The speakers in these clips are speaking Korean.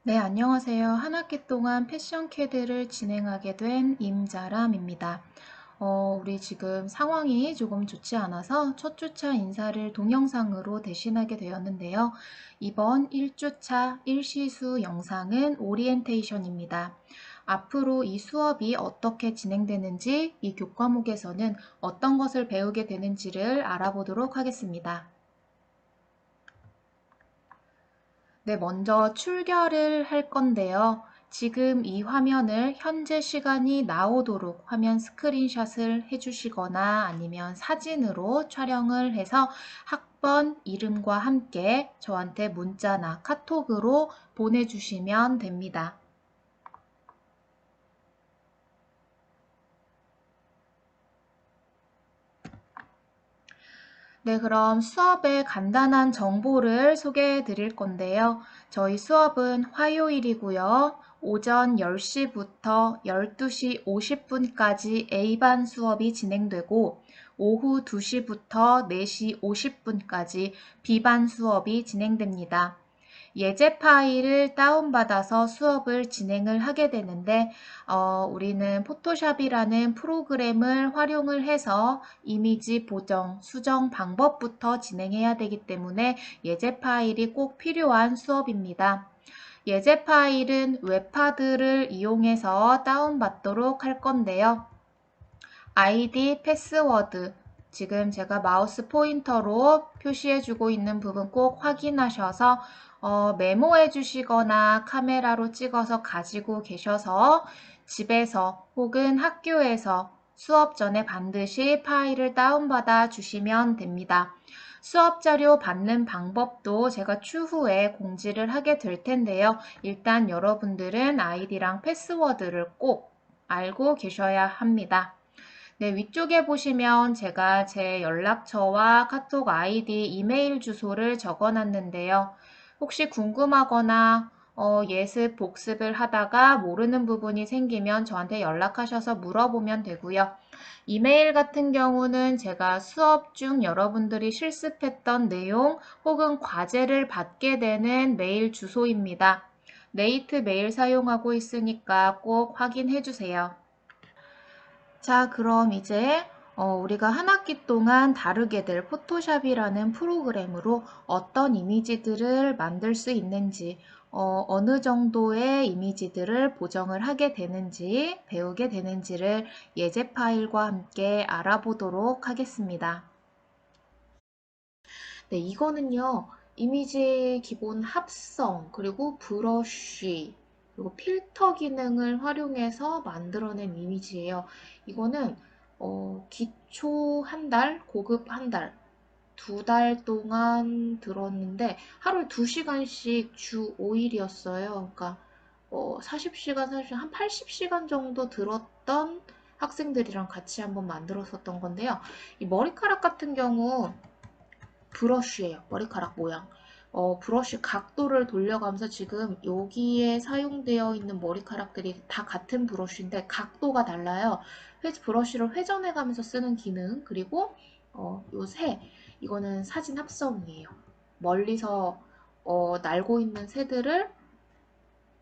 네, 안녕하세요. 한 학기 동안 패션 캐드를 진행하게 된 임자람입니다. 우리 지금 상황이 조금 좋지 않아서 첫 주차 인사를 동영상으로 대신하게 되었는데요. 이번 1주차 1시수 영상은 오리엔테이션입니다. 앞으로 이 수업이 어떻게 진행되는지, 이 교과목에서는 어떤 것을 배우게 되는지를 알아보도록 하겠습니다. 네, 먼저 출결을 할 건데요. 지금 이 화면을 현재 시간이 나오도록 화면 스크린샷을 해주시거나 아니면 사진으로 촬영을 해서 학번 이름과 함께 저한테 문자나 카톡으로 보내주시면 됩니다. 네, 그럼 수업의 간단한 정보를 소개해 드릴 건데요. 저희 수업은 화요일이고요. 오전 10시부터 12시 50분까지 A반 수업이 진행되고 오후 2시부터 4시 50분까지 B반 수업이 진행됩니다. 예제 파일을 다운받아서 수업을 진행을 하게 되는데 우리는 포토샵이라는 프로그램을 활용을 해서 이미지 보정, 수정 방법부터 진행해야 되기 때문에 예제 파일이 꼭 필요한 수업입니다. 예제 파일은 웹하드를 이용해서 다운받도록 할 건데요. 아이디, 패스워드, 지금 제가 마우스 포인터로 표시해주고 있는 부분 꼭 확인하셔서 메모해 주시거나 카메라로 찍어서 가지고 계셔서 집에서 혹은 학교에서 수업 전에 반드시 파일을 다운받아 주시면 됩니다. 수업 자료 받는 방법도 제가 추후에 공지를 하게 될 텐데요. 일단 여러분들은 아이디랑 패스워드를 꼭 알고 계셔야 합니다. 네, 위쪽에 보시면 제가 제 연락처와 카톡 아이디, 이메일 주소를 적어 놨는데요. 혹시 궁금하거나 예습 복습을 하다가 모르는 부분이 생기면 저한테 연락하셔서 물어보면 되고요. 이메일 같은 경우는 제가 수업 중 여러분들이 실습했던 내용 혹은 과제를 받게 되는 메일 주소입니다. 네이트 메일 사용하고 있으니까 꼭 확인해 주세요. 자, 그럼 이제 우리가 한 학기 동안 다루게 될 포토샵이라는 프로그램으로 어떤 이미지들을 만들 수 있는지, 어느 정도의 이미지들을 보정을 하게 되는지, 배우게 되는지를 예제 파일과 함께 알아보도록 하겠습니다. 네, 이거는요, 이미지 기본 합성, 그리고 브러쉬, 그리고 필터 기능을 활용해서 만들어낸 이미지예요. 이거는 기초 한 달, 고급 한 달, 2달 동안 들었는데 하루에 2시간씩 주 5일이었어요. 그러니까 40시간, 사실 한 80시간 정도 들었던 학생들이랑 같이 한번 만들었었던 건데요. 이 머리카락 같은 경우 브러쉬예요. 머리카락 모양. 브러쉬 각도를 돌려가면서 지금 여기에 사용되어 있는 머리카락들이 다 같은 브러쉬인데 각도가 달라요. 브러쉬를 회전해가면서 쓰는 기능. 그리고 요 새, 이거는 사진 합성이에요. 멀리서 날고 있는 새들을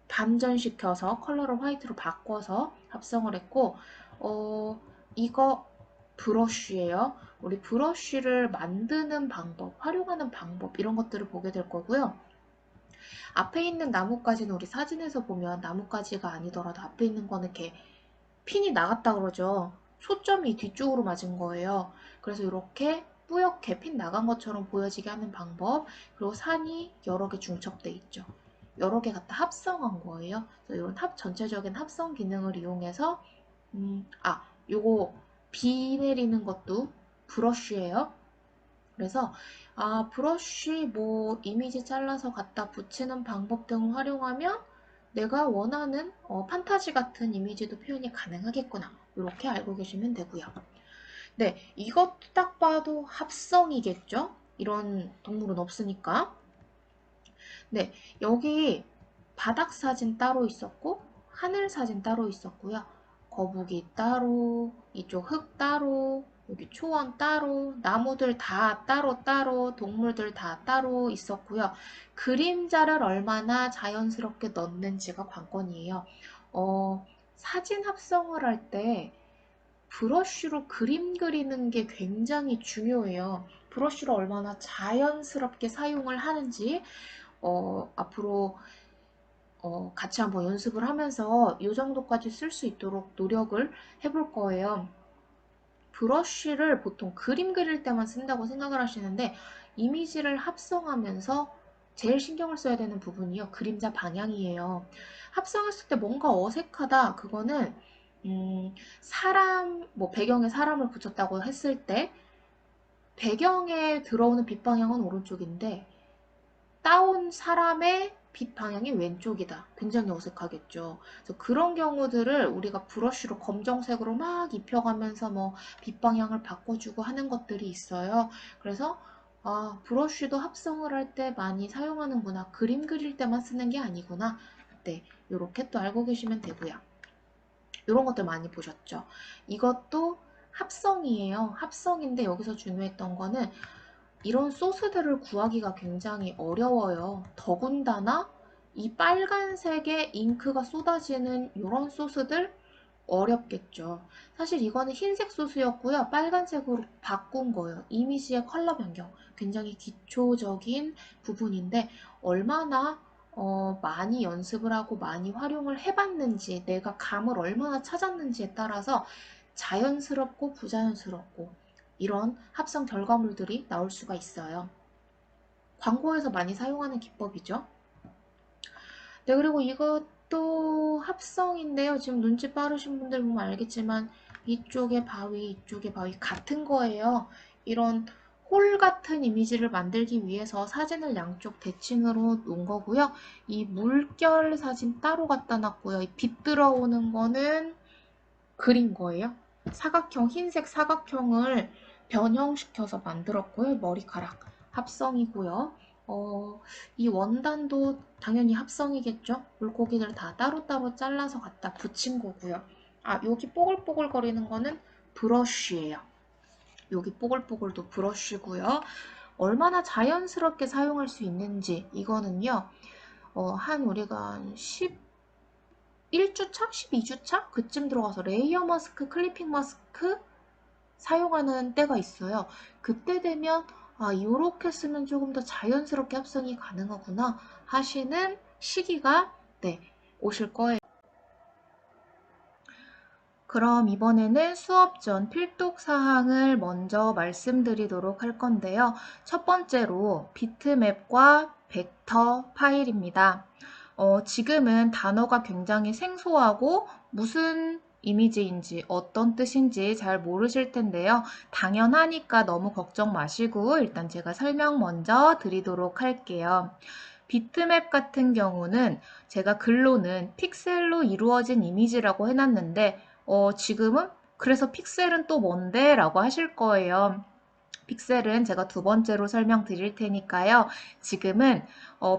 반전시켜서 컬러를 화이트로 바꿔서 합성을 했고 이거 브러쉬예요. 우리 브러쉬를 만드는 방법, 활용하는 방법 이런 것들을 보게 될 거고요. 앞에 있는 나뭇가지는 우리 사진에서 보면 나뭇가지가 아니더라도 앞에 있는 거는 이렇게 핀이 나갔다 그러죠. 초점이 뒤쪽으로 맞은 거예요. 그래서 이렇게 뿌옇게 핀 나간 것처럼 보여지게 하는 방법, 그리고 산이 여러 개 중첩돼 있죠. 여러 개 갖다 합성한 거예요. 그래서 이런 전체적인 합성 기능을 이용해서 요거 비 내리는 것도 브러쉬예요. 그래서 브러쉬 뭐 이미지 잘라서 갖다 붙이는 방법 등을 활용하면 내가 원하는 판타지 같은 이미지도 표현이 가능하겠구나. 이렇게 알고 계시면 되고요. 네, 이것도 딱 봐도 합성이겠죠? 이런 동물은 없으니까. 네, 여기 바닥 사진 따로 있었고 하늘 사진 따로 있었고요. 거북이 따로, 이쪽 흙 따로, 여기 초원 따로, 나무들 다 따로, 동물들 다 따로 있었고요. 그림자를 얼마나 자연스럽게 넣는지가 관건이에요. 사진 합성을 할 때 브러쉬로 그림 그리는 게 굉장히 중요해요. 브러쉬를 얼마나 자연스럽게 사용을 하는지, 앞으로 같이 한번 연습을 하면서 이 정도까지 쓸 수 있도록 노력을 해볼 거예요. 브러쉬를 보통 그림 그릴 때만 쓴다고 생각을 하시는데 이미지를 합성하면서 제일 신경을 써야 되는 부분이요. 그림자 방향이에요. 합성했을 때 뭔가 어색하다. 그거는 배경에 사람을 붙였다고 했을 때 배경에 들어오는 빛 방향은 오른쪽인데 따온 사람의 빛 방향이 왼쪽이다. 굉장히 어색하겠죠. 그래서 그런 경우들을 우리가 브러쉬로 검정색으로 막 입혀가면서 빛 방향을 바꿔주고 하는 것들이 있어요. 그래서 브러쉬도 합성을 할 때 많이 사용하는구나. 그림 그릴 때만 쓰는 게 아니구나. 네, 이렇게 또 알고 계시면 되고요. 이런 것들 많이 보셨죠? 이것도 합성이에요. 합성인데 여기서 중요했던 거는 이런 소스들을 구하기가 굉장히 어려워요. 더군다나 이 빨간색의 잉크가 쏟아지는 이런 소스들 어렵겠죠. 사실 이거는 흰색 소스였고요. 빨간색으로 바꾼 거예요. 이미지의 컬러 변경. 굉장히 기초적인 부분인데 얼마나 많이 연습을 하고 많이 활용을 해봤는지 내가 감을 얼마나 찾았는지에 따라서 자연스럽고 부자연스럽고 이런 합성 결과물들이 나올 수가 있어요. 광고에서 많이 사용하는 기법이죠. 네, 그리고 이것도 합성인데요. 지금 눈치 빠르신 분들 보면 알겠지만 이쪽에 바위, 이쪽에 바위 같은 거예요. 이런 홀 같은 이미지를 만들기 위해서 사진을 양쪽 대칭으로 놓은 거고요. 이 물결 사진 따로 갖다 놨고요. 이 빛 들어오는 거는 그린 거예요. 사각형, 흰색 사각형을 변형시켜서 만들었고요. 머리카락 합성이고요. 이 원단도 당연히 합성이겠죠. 물고기들 다 따로따로 잘라서 갖다 붙인 거고요. 여기 뽀글뽀글 거리는 거는 브러쉬예요. 여기 뽀글뽀글도 브러쉬고요. 얼마나 자연스럽게 사용할 수 있는지 이거는요. 우리가 1주차? 12주차? 그쯤 들어가서 레이어 마스크, 클리핑 마스크 사용하는 때가 있어요. 그때 되면 이렇게 쓰면 조금 더 자연스럽게 합성이 가능하구나 하시는 시기가 오실 거예요. 그럼 이번에는 수업 전 필독 사항을 먼저 말씀드리도록 할 건데요. 첫 번째로 비트맵과 벡터 파일입니다. 지금은 단어가 굉장히 생소하고 무슨 이미지인지 어떤 뜻인지 잘 모르실 텐데요. 당연하니까 너무 걱정 마시고 일단 제가 설명 먼저 드리도록 할게요. 비트맵 같은 경우는 제가 글로는 픽셀로 이루어진 이미지라고 해놨는데 지금은 그래서 픽셀은 또 뭔데? 라고 하실 거예요. 픽셀은 제가 두 번째로 설명드릴 테니까요. 지금은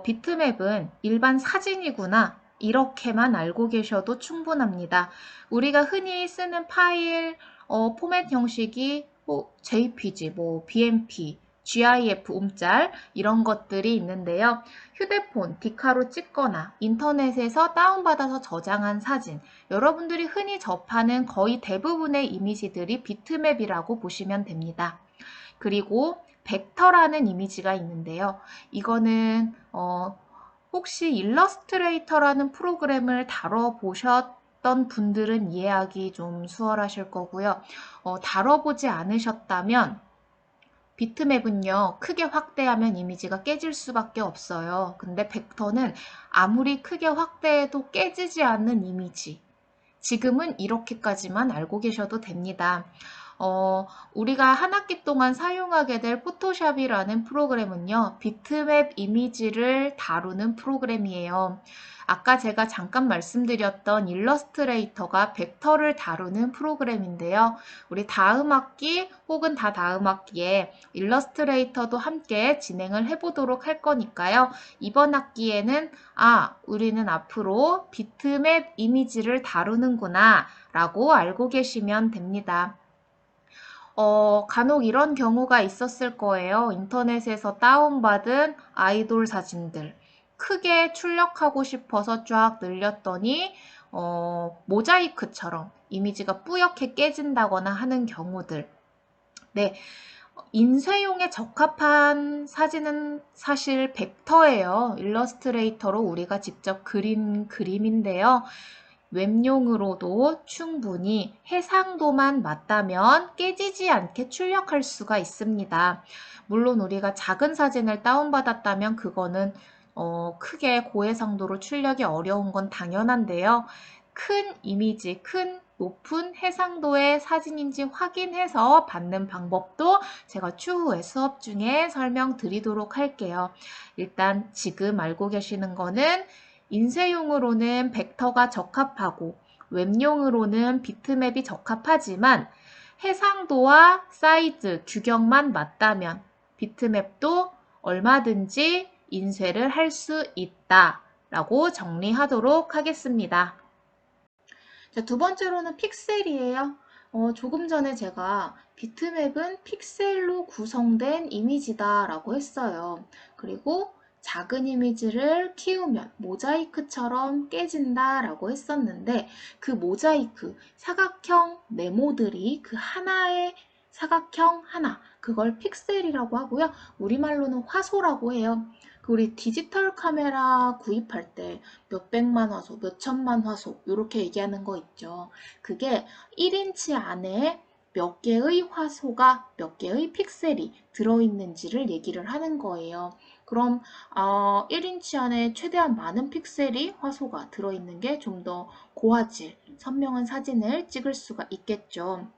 비트맵은 일반 사진이구나. 이렇게만 알고 계셔도 충분합니다. 우리가 흔히 쓰는 파일 포맷 형식이 JPG, BMP, GIF, 움짤 이런 것들이 있는데요. 휴대폰, 디카로 찍거나 인터넷에서 다운받아서 저장한 사진, 여러분들이 흔히 접하는 거의 대부분의 이미지들이 비트맵이라고 보시면 됩니다. 그리고 벡터라는 이미지가 있는데요. 이거는 혹시 일러스트레이터라는 프로그램을 다뤄보셨던 분들은 이해하기 좀 수월하실 거고요. 다뤄보지 않으셨다면 비트맵은요, 크게 확대하면 이미지가 깨질 수밖에 없어요. 근데 벡터는 아무리 크게 확대해도 깨지지 않는 이미지. 지금은 이렇게까지만 알고 계셔도 됩니다. 우리가 한 학기 동안 사용하게 될 포토샵이라는 프로그램은요, 비트맵 이미지를 다루는 프로그램이에요. 아까 제가 잠깐 말씀드렸던 일러스트레이터가 벡터를 다루는 프로그램인데요. 우리 다음 학기 혹은 다다음 학기에 일러스트레이터도 함께 진행을 해보도록 할 거니까요. 이번 학기에는 우리는 앞으로 비트맵 이미지를 다루는구나 라고 알고 계시면 됩니다. 간혹 이런 경우가 있었을 거예요. 인터넷에서 다운받은 아이돌 사진들. 크게 출력하고 싶어서 쫙 늘렸더니, 모자이크처럼 이미지가 뿌옇게 깨진다거나 하는 경우들. 네, 인쇄용에 적합한 사진은 사실 벡터예요. 일러스트레이터로 우리가 직접 그린 그림인데요. 웹용으로도 충분히 해상도만 맞다면 깨지지 않게 출력할 수가 있습니다. 물론 우리가 작은 사진을 다운받았다면 그거는 크게 고해상도로 출력이 어려운 건 당연한데요. 큰 이미지, 큰 높은 해상도의 사진인지 확인해서 받는 방법도 제가 추후에 수업 중에 설명드리도록 할게요. 일단 지금 알고 계시는 거는 인쇄용으로는 벡터가 적합하고 웹용으로는 비트맵이 적합하지만 해상도와 사이즈, 규격만 맞다면 비트맵도 얼마든지 인쇄를 할 수 있다라고 정리하도록 하겠습니다. 자, 두 번째로는 픽셀이에요. 조금 전에 제가 비트맵은 픽셀로 구성된 이미지다라고 했어요. 그리고 작은 이미지를 키우면 모자이크처럼 깨진다라고 했었는데 그 모자이크, 사각형 네모들이 그 하나의 사각형 하나, 그걸 픽셀이라고 하고요. 우리말로는 화소라고 해요. 우리 디지털 카메라 구입할 때 몇백만 화소, 몇천만 화소 이렇게 얘기하는 거 있죠. 그게 1인치 안에 몇 개의 화소가 몇 개의 픽셀이 들어있는지를 얘기를 하는 거예요. 그럼 1인치 안에 최대한 많은 픽셀이 화소가 들어있는 게 좀 더 고화질, 선명한 사진을 찍을 수가 있겠죠.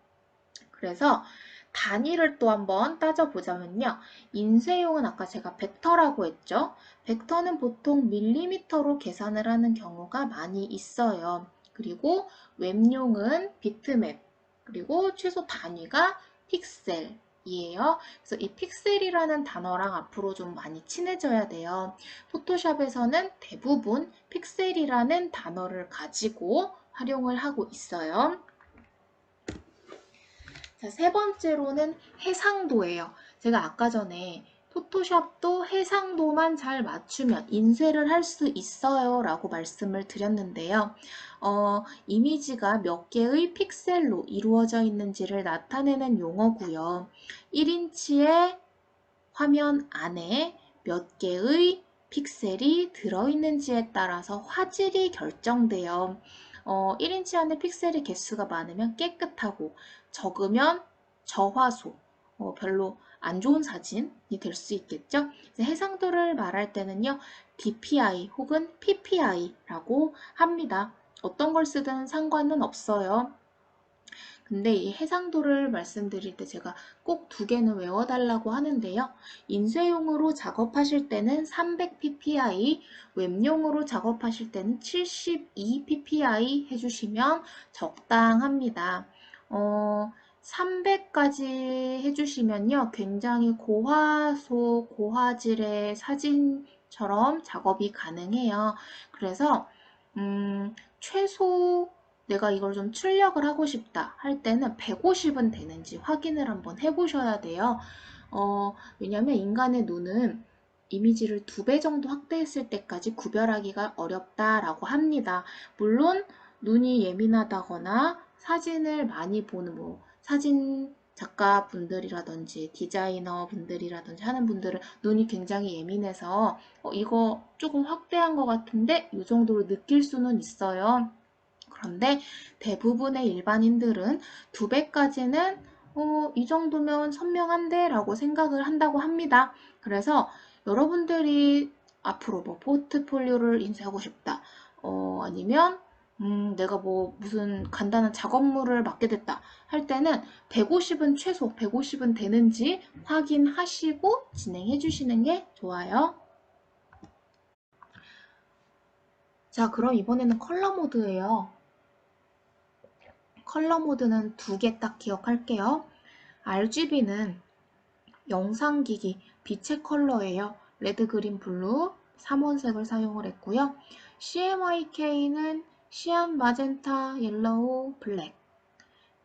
그래서 단위를 또 한번 따져보자면요. 인쇄용은 아까 제가 벡터라고 했죠. 벡터는 보통 밀리미터로 계산을 하는 경우가 많이 있어요. 그리고 웹용은 비트맵, 그리고 최소 단위가 픽셀이에요. 그래서 이 픽셀이라는 단어랑 앞으로 좀 많이 친해져야 돼요. 포토샵에서는 대부분 픽셀이라는 단어를 가지고 활용을 하고 있어요. 자, 세 번째로는 해상도예요. 제가 아까 전에 포토샵도 해상도만 잘 맞추면 인쇄를 할 수 있어요 라고 말씀을 드렸는데요. 이미지가 몇 개의 픽셀로 이루어져 있는지를 나타내는 용어고요. 1인치의 화면 안에 몇 개의 픽셀이 들어있는지에 따라서 화질이 결정돼요. 1인치 안에 픽셀의 개수가 많으면 깨끗하고 적으면 저화소, 별로 안 좋은 사진이 될 수 있겠죠. 해상도를 말할 때는요, DPI 혹은 PPI라고 합니다. 어떤 걸 쓰든 상관은 없어요. 근데 이 해상도를 말씀드릴 때 제가 꼭 두 개는 외워달라고 하는데요. 인쇄용으로 작업하실 때는 300 ppi, 웹용으로 작업하실 때는 72 ppi 해주시면 적당합니다. 300까지 해주시면요. 굉장히 고화소, 고화질의 사진처럼 작업이 가능해요. 그래서 최소 내가 이걸 좀 출력을 하고 싶다 할 때는 150은 되는지 확인을 한번 해보셔야 돼요. 왜냐면 인간의 눈은 이미지를 2배 정도 확대했을 때까지 구별하기가 어렵다라고 합니다. 물론 눈이 예민하다거나 사진을 많이 보는 사진 작가 분들이라든지 디자이너 분들이라든지 하는 분들은 눈이 굉장히 예민해서 이거 조금 확대한 것 같은데 이 정도로 느낄 수는 있어요. 그런데 대부분의 일반인들은 2배까지는 이 정도면 선명한데 라고 생각을 한다고 합니다. 그래서 여러분들이 앞으로 포트폴리오를 인쇄하고 싶다. 아니면 내가 무슨 간단한 작업물을 맡게 됐다 할 때는 150은 최소 150은 되는지 확인하시고 진행해 주시는 게 좋아요. 자, 그럼 이번에는 컬러 모드예요. 컬러 모드는 2개 딱 기억할게요. RGB는 영상기기 빛의 컬러예요. 레드, 그린, 블루 3원색을 사용을 했고요. CMYK는 시안, 마젠타, 옐로우, 블랙.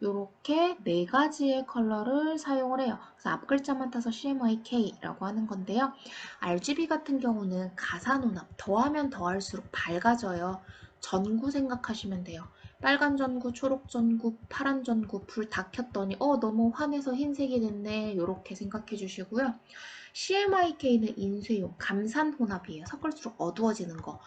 이렇게 네 가지의 컬러를 사용을 해요. 그래서 앞 글자만 따서 CMYK라고 하는 건데요. RGB 같은 경우는 가산혼합, 더하면 더할수록 밝아져요. 전구 생각하시면 돼요. 빨간 전구, 초록 전구, 파란 전구, 불 다 켰더니 너무 환해서 흰색이 됐네. 이렇게 생각해 주시고요. CMYK는 인쇄용, 감산혼합이에요. 섞을수록 어두워지는 거.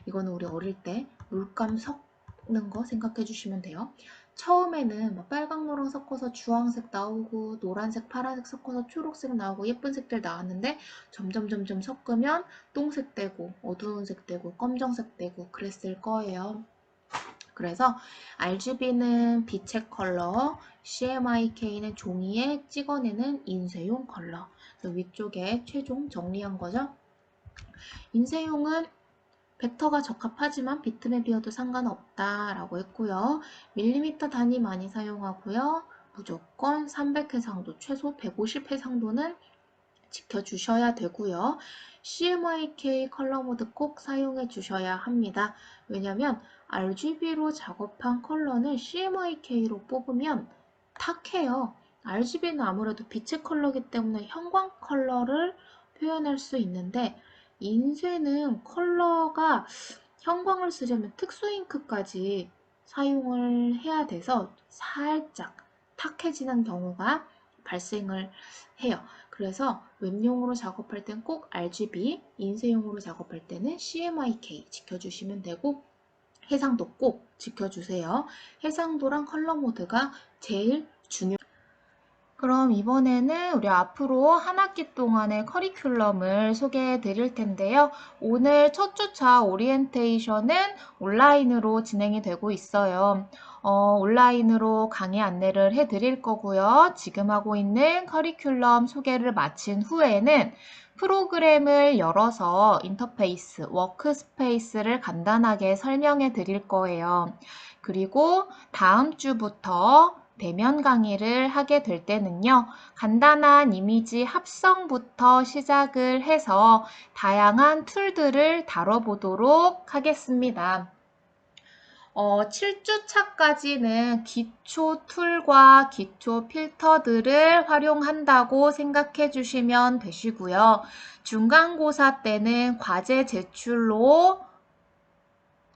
이거는 우리 어릴 때 물감 섞는 거 생각해 주시면 돼요. 처음에는 뭐 빨강, 노랑 섞어서 주황색 나오고 노란색, 파란색 섞어서 초록색 나오고 예쁜 색들 나왔는데 점점 섞으면 똥색 되고 어두운 색 되고 검정색 되고 그랬을 거예요. 그래서 RGB는 빛의 컬러, CMYK는 종이에 찍어내는 인쇄용 컬러. 그래서 위쪽에 최종 정리한 거죠. 인쇄용은 벡터가 적합하지만 비트맵이어도 상관없다라고 했고요. 밀리미터 단위 많이 사용하고요. 무조건 300 해상도, 최소 150 해상도는 지켜주셔야 되고요. CMYK 컬러 모드 꼭 사용해 주셔야 합니다. 왜냐면 RGB로 작업한 컬러는 CMYK로 뽑으면 탁해요. RGB는 아무래도 빛의 컬러이기 때문에 형광 컬러를 표현할 수 있는데 인쇄는 컬러가 형광을 쓰려면 특수 잉크까지 사용을 해야 돼서 살짝 탁해지는 경우가 발생을 해요. 그래서 웹용으로 작업할 땐 꼭 RGB, 인쇄용으로 작업할 때는 CMYK 지켜주시면 되고 해상도 꼭 지켜주세요. 해상도랑 컬러 모드가 제일 중요해요. 그럼 이번에는 우리 앞으로 한 학기 동안의 커리큘럼을 소개해 드릴 텐데요. 오늘 첫 주차 오리엔테이션은 온라인으로 진행이 되고 있어요. 온라인으로 강의 안내를 해 드릴 거고요. 지금 하고 있는 커리큘럼 소개를 마친 후에는 프로그램을 열어서 인터페이스, 워크스페이스를 간단하게 설명해 드릴 거예요. 그리고 다음 주부터 대면 강의를 하게 될 때는요, 간단한 이미지 합성부터 시작을 해서 다양한 툴들을 다뤄보도록 하겠습니다. 7주차까지는 기초 툴과 기초 필터들을 활용한다고 생각해 주시면 되시고요. 중간고사 때는 과제 제출로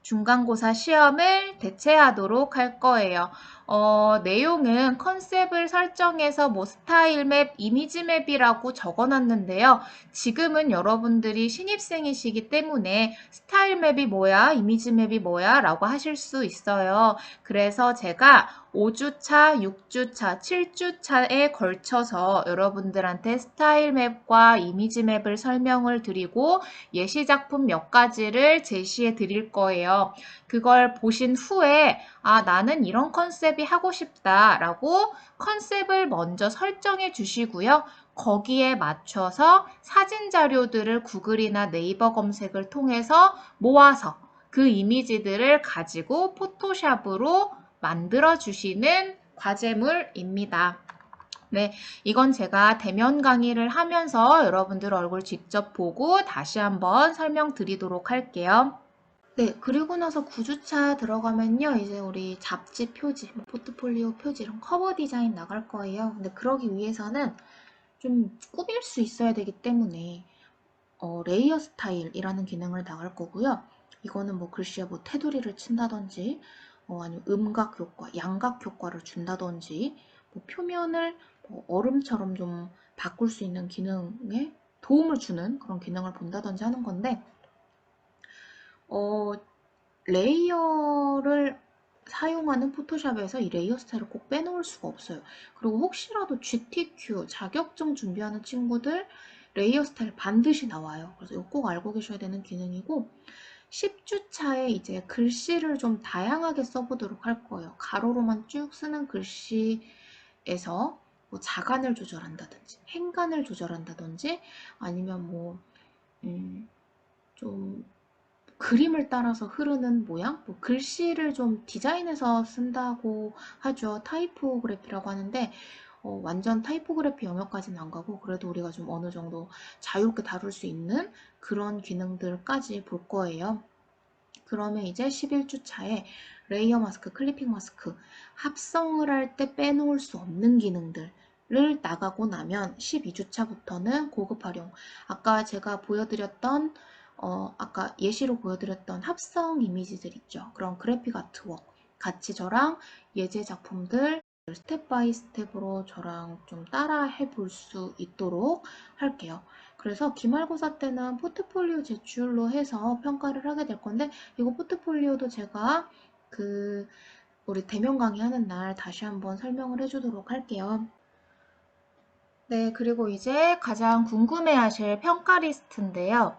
중간고사 시험을 대체하도록 할 거예요. 내용은 컨셉을 설정해서 뭐 스타일 맵, 이미지 맵이라고 적어놨는데요. 지금은 여러분들이 신입생이시기 때문에 스타일 맵이 뭐야, 이미지 맵이 뭐야 라고 하실 수 있어요. 그래서 제가 5주차, 6주차, 7주차에 걸쳐서 여러분들한테 스타일 맵과 이미지 맵을 설명을 드리고 예시 작품 몇 가지를 제시해 드릴 거예요. 그걸 보신 후에 나는 이런 컨셉이 하고 싶다라고 컨셉을 먼저 설정해 주시고요. 거기에 맞춰서 사진 자료들을 구글이나 네이버 검색을 통해서 모아서 그 이미지들을 가지고 포토샵으로 만들어 주시는 과제물입니다. 네, 이건 제가 대면 강의를 하면서 여러분들 얼굴 직접 보고 다시 한번 설명드리도록 할게요. 네, 그리고 나서 9주차 들어가면요, 이제 우리 잡지 표지, 포트폴리오 표지, 이런 커버 디자인 나갈 거예요. 근데 그러기 위해서는 좀 꾸밀 수 있어야 되기 때문에 레이어 스타일이라는 기능을 나갈 거고요. 이거는 뭐 글씨에 뭐 테두리를 친다든지 아니면 음각 효과, 양각 효과를 준다든지 뭐 표면을 뭐 얼음처럼 좀 바꿀 수 있는 기능에 도움을 주는 그런 기능을 본다든지 하는 건데 레이어를 사용하는 포토샵에서 이 레이어 스타일을 꼭 빼놓을 수가 없어요. 그리고 혹시라도 GTQ 자격증 준비하는 친구들 레이어 스타일 반드시 나와요. 그래서 이거 꼭 알고 계셔야 되는 기능이고 10주차에 이제 글씨를 좀 다양하게 써보도록 할 거예요. 가로로만 쭉 쓰는 글씨에서 뭐 자간을 조절한다든지 행간을 조절한다든지 아니면 좀 그림을 따라서 흐르는 모양? 뭐 글씨를 좀 디자인해서 쓴다고 하죠. 타이포그래피라고 하는데 완전 타이포그래피 영역까지는 안 가고 그래도 우리가 좀 어느 정도 자유롭게 다룰 수 있는 그런 기능들까지 볼 거예요. 그러면 이제 11주 차에 레이어 마스크, 클리핑 마스크 합성을 할 때 빼놓을 수 없는 기능들을 나가고 나면 12주 차부터는 고급 활용. 아까 제가 보여드렸던 아까 예시로 보여드렸던 합성 이미지들 있죠. 그런 그래픽 아트웍 같이 저랑 예제 작품들 스텝 바이 스텝으로 저랑 좀 따라 해볼 수 있도록 할게요. 그래서 기말고사 때는 포트폴리오 제출로 해서 평가를 하게 될 건데 이거 포트폴리오도 제가 우리 대면 강의하는 날 다시 한번 설명을 해주도록 할게요. 네, 그리고 이제 가장 궁금해하실 평가 리스트인데요.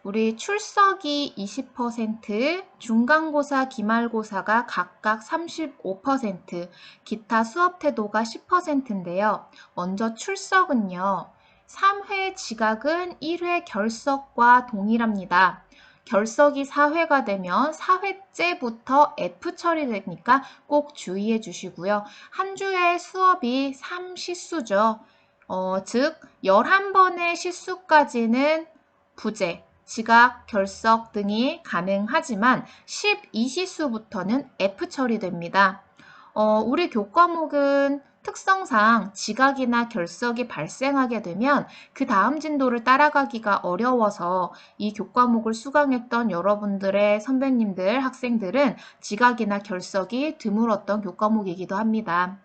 우리 출석이 20%, 중간고사, 기말고사가 각각 35%, 기타 수업 태도가 10%인데요. 먼저 출석은요. 3회 지각은 1회 결석과 동일합니다. 결석이 4회가 되면 4회째부터 F 처리되니까 꼭 주의해 주시고요. 한 주에 수업이 3시수죠. 즉 11번의 시수까지는 부재, 지각, 결석 등이 가능하지만 12시수부터는 F 처리됩니다. 우리 교과목은 특성상 지각이나 결석이 발생하게 되면 그 다음 진도를 따라가기가 어려워서 이 교과목을 수강했던 여러분들의 선배님들, 학생들은 지각이나 결석이 드물었던 교과목이기도 합니다.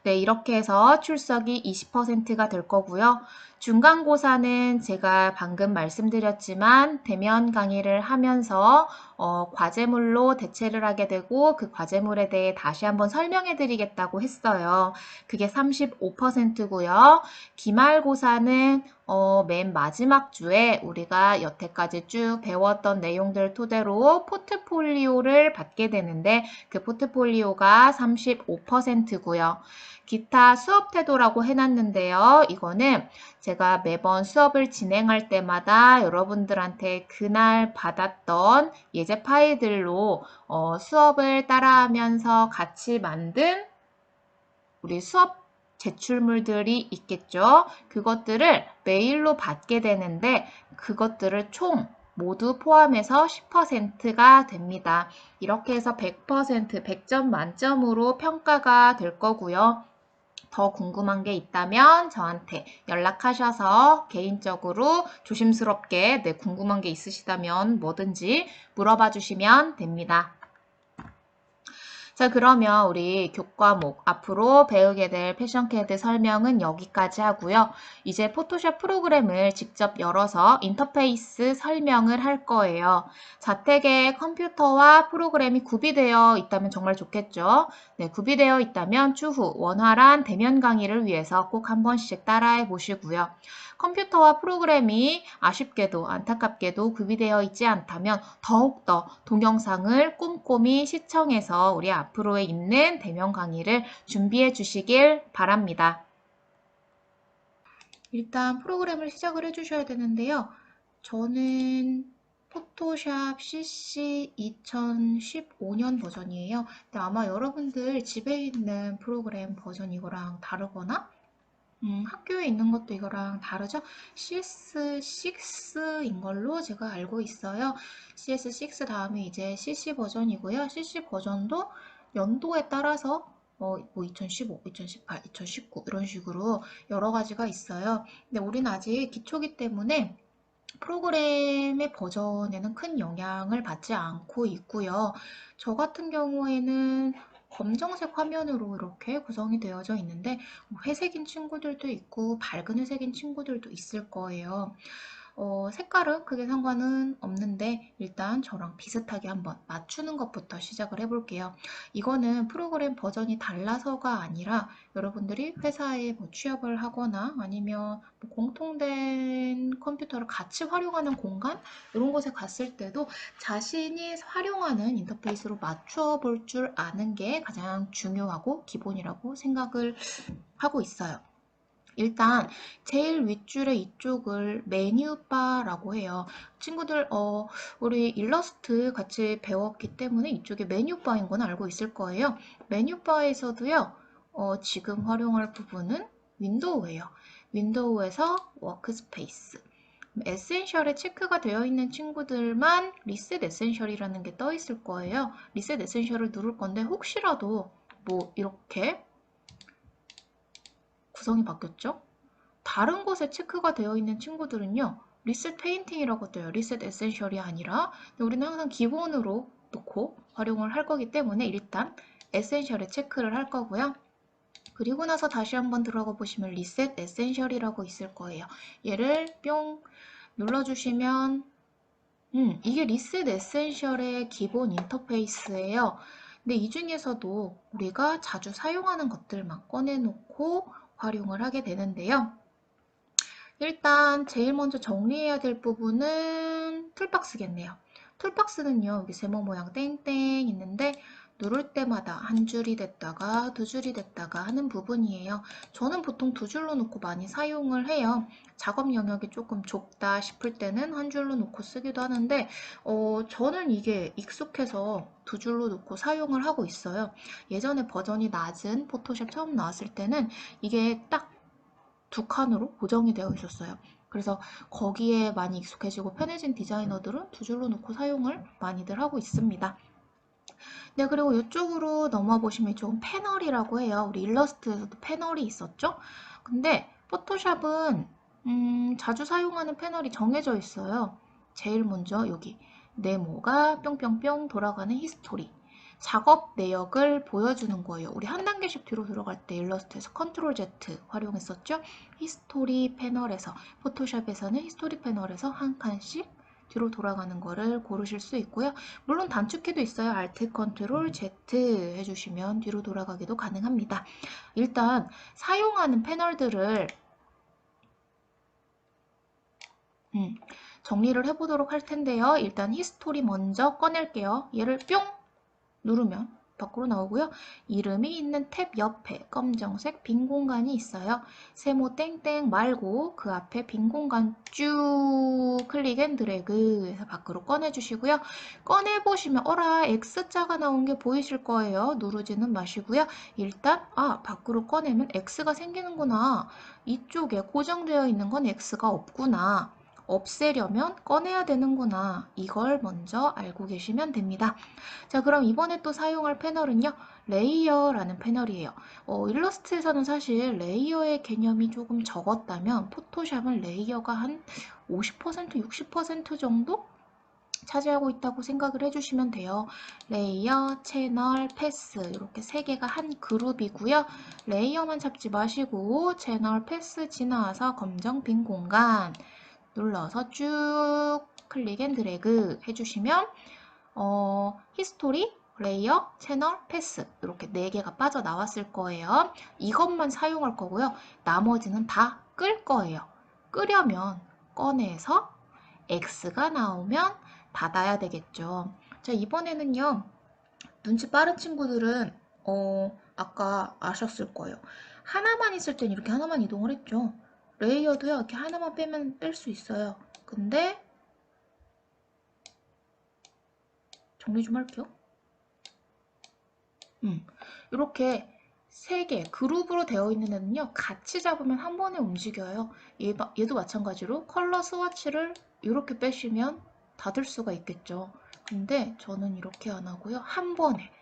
네, 이렇게 해서 출석이 20%가 될 거고요. 중간고사는 제가 방금 말씀드렸지만 대면 강의를 하면서 과제물로 대체를 하게 되고 그 과제물에 대해 다시 한번 설명해 드리겠다고 했어요. 그게 35%고요. 기말고사는 맨 마지막 주에 우리가 여태까지 쭉 배웠던 내용들 토대로 포트폴리오를 받게 되는데 그 포트폴리오가 35%고요. 기타 수업 태도라고 해놨는데요. 이거는 제가 매번 수업을 진행할 때마다 여러분들한테 그날 받았던 예제 파일들로 수업을 따라하면서 같이 만든 우리 수업 제출물들이 있겠죠. 그것들을 메일로 받게 되는데 그것들을 총 모두 포함해서 10%가 됩니다. 이렇게 해서 100%, 100점 만점으로 평가가 될 거고요. 더 궁금한 게 있다면 저한테 연락하셔서 개인적으로 조심스럽게 궁금한 게 있으시다면 뭐든지 물어봐 주시면 됩니다. 자, 그러면 우리 교과목 앞으로 배우게 될 패션캐드 설명은 여기까지 하고요. 이제 포토샵 프로그램을 직접 열어서 인터페이스 설명을 할 거예요. 자택에 컴퓨터와 프로그램이 구비되어 있다면 정말 좋겠죠. 네, 구비되어 있다면 추후 원활한 대면 강의를 위해서 꼭 한 번씩 따라해 보시고요. 컴퓨터와 프로그램이 아쉽게도 안타깝게도 구비되어 있지 않다면 더욱더 동영상을 꼼꼼히 시청해서 우리 앞으로에 있는 대면 강의를 준비해 주시길 바랍니다. 일단 프로그램을 시작을 해주셔야 되는데요. 저는 포토샵 CC 2015년 버전이에요. 근데 아마 여러분들 집에 있는 프로그램 버전 이거랑 다르거나 학교에 있는 것도 이거랑 다르죠? CS6인 걸로 제가 알고 있어요. CS6 다음에 이제 CC 버전이고요. CC 버전도 연도에 따라서 뭐 2015, 2018, 2019 이런 식으로 여러 가지가 있어요. 근데 우리는 아직 기초기 때문에 프로그램의 버전에는 큰 영향을 받지 않고 있고요. 저 같은 경우에는 검정색 화면으로 이렇게 구성이 되어져 있는데 회색인 친구들도 있고 밝은 회색인 친구들도 있을 거예요. 색깔은 크게 상관은 없는데 일단 저랑 비슷하게 한번 맞추는 것부터 시작을 해볼게요. 이거는 프로그램 버전이 달라서가 아니라 여러분들이 회사에 뭐 취업을 하거나 아니면 뭐 공통된 컴퓨터를 같이 활용하는 공간 이런 곳에 갔을 때도 자신이 활용하는 인터페이스로 맞춰 볼 줄 아는 게 가장 중요하고 기본이라고 생각을 하고 있어요. 일단 제일 윗줄에 이쪽을 메뉴바라고 해요. 친구들 우리 일러스트 같이 배웠기 때문에 이쪽에 메뉴바인 건 알고 있을 거예요. 메뉴바에서도요. 지금 활용할 부분은 윈도우예요. 윈도우에서 워크스페이스, 에센셜에 체크가 되어 있는 친구들만 리셋 에센셜이라는 게 떠 있을 거예요. 리셋 에센셜을 누를 건데 혹시라도 뭐 이렇게 구성이 바뀌었죠? 다른 곳에 체크가 되어 있는 친구들은요. 리셋 페인팅이라고 떠요. 리셋 에센셜이 아니라. 근데 우리는 항상 기본으로 놓고 활용을 할 거기 때문에 일단 에센셜에 체크를 할 거고요. 그리고 나서 다시 한번 들어가 보시면 리셋 에센셜이라고 있을 거예요. 얘를 뿅 눌러주시면 이게 리셋 에센셜의 기본 인터페이스예요. 근데 이 중에서도 우리가 자주 사용하는 것들만 꺼내놓고 활용을 하게 되는데요. 일단 제일 먼저 정리해야 될 부분은 툴박스겠네요. 툴박스는요, 여기 세모 모양 땡땡 있는데 누를 때마다 한 줄이 됐다가 두 줄이 됐다가 하는 부분이에요. 저는 보통 두 줄로 놓고 많이 사용을 해요. 작업 영역이 조금 좁다 싶을 때는 한 줄로 놓고 쓰기도 하는데 저는 이게 익숙해서 두 줄로 놓고 사용을 하고 있어요. 예전에 버전이 낮은 포토샵 처음 나왔을 때는 이게 딱 두 칸으로 고정이 되어 있었어요. 그래서 거기에 많이 익숙해지고 편해진 디자이너들은 두 줄로 놓고 사용을 많이들 하고 있습니다. 네, 그리고 이쪽으로 넘어와 보시면 이쪽은 패널이라고 해요. 우리 일러스트에서도 패널이 있었죠? 근데 포토샵은 자주 사용하는 패널이 정해져 있어요. 제일 먼저 여기 네모가 뿅뿅뿅 돌아가는 히스토리. 작업 내역을 보여주는 거예요. 우리 한 단계씩 뒤로 들어갈 때 일러스트에서 컨트롤 Z 활용했었죠? 히스토리 패널에서, 포토샵에서는 히스토리 패널에서 한 칸씩 뒤로 돌아가는 거를 고르실 수 있고요. 물론 단축키도 있어요. Alt 컨트롤 Z 해주시면 뒤로 돌아가기도 가능합니다. 일단 사용하는 패널들을 정리를 해보도록 할 텐데요. 일단 히스토리 먼저 꺼낼게요. 얘를 뿅 누르면 밖으로 나오고요. 이름이 있는 탭 옆에 검정색 빈 공간이 있어요. 세모 땡땡 말고 그 앞에 빈 공간 쭉 클릭 앤 드래그 해서 밖으로 꺼내주시고요. 꺼내보시면 어라 X자가 나온 게 보이실 거예요. 누르지는 마시고요. 일단 밖으로 꺼내면 X가 생기는구나. 이쪽에 고정되어 있는 건 X가 없구나. 없애려면 꺼내야 되는구나. 이걸 먼저 알고 계시면 됩니다. 자, 그럼 이번에 또 사용할 패널은요. 레이어라는 패널이에요. 일러스트에서는 사실 레이어의 개념이 조금 적었다면 포토샵은 레이어가 한 50%, 60% 정도 차지하고 있다고 생각을 해주시면 돼요. 레이어, 채널, 패스 이렇게 세 개가 한 그룹이고요. 레이어만 잡지 마시고 채널, 패스 지나와서 검정 빈 공간 눌러서 쭉 클릭 앤 드래그 해주시면 히스토리, 레이어, 채널, 패스 이렇게 4개가 빠져나왔을 거예요. 이것만 사용할 거고요. 나머지는 다 끌 거예요. 끄려면 꺼내서 X가 나오면 닫아야 되겠죠. 자, 이번에는요. 눈치 빠른 친구들은 아까 아셨을 거예요. 하나만 있을 땐 이렇게 하나만 이동을 했죠. 레이어도요. 이렇게 하나만 빼면 뺄 수 있어요. 근데 정리 좀 할게요. 이렇게 3개 그룹으로 되어 있는 애는요. 같이 잡으면 한 번에 움직여요. 얘도 마찬가지로 컬러 스와치를 이렇게 빼시면 닫을 수가 있겠죠. 근데 저는 이렇게 안 하고요. 한 번에.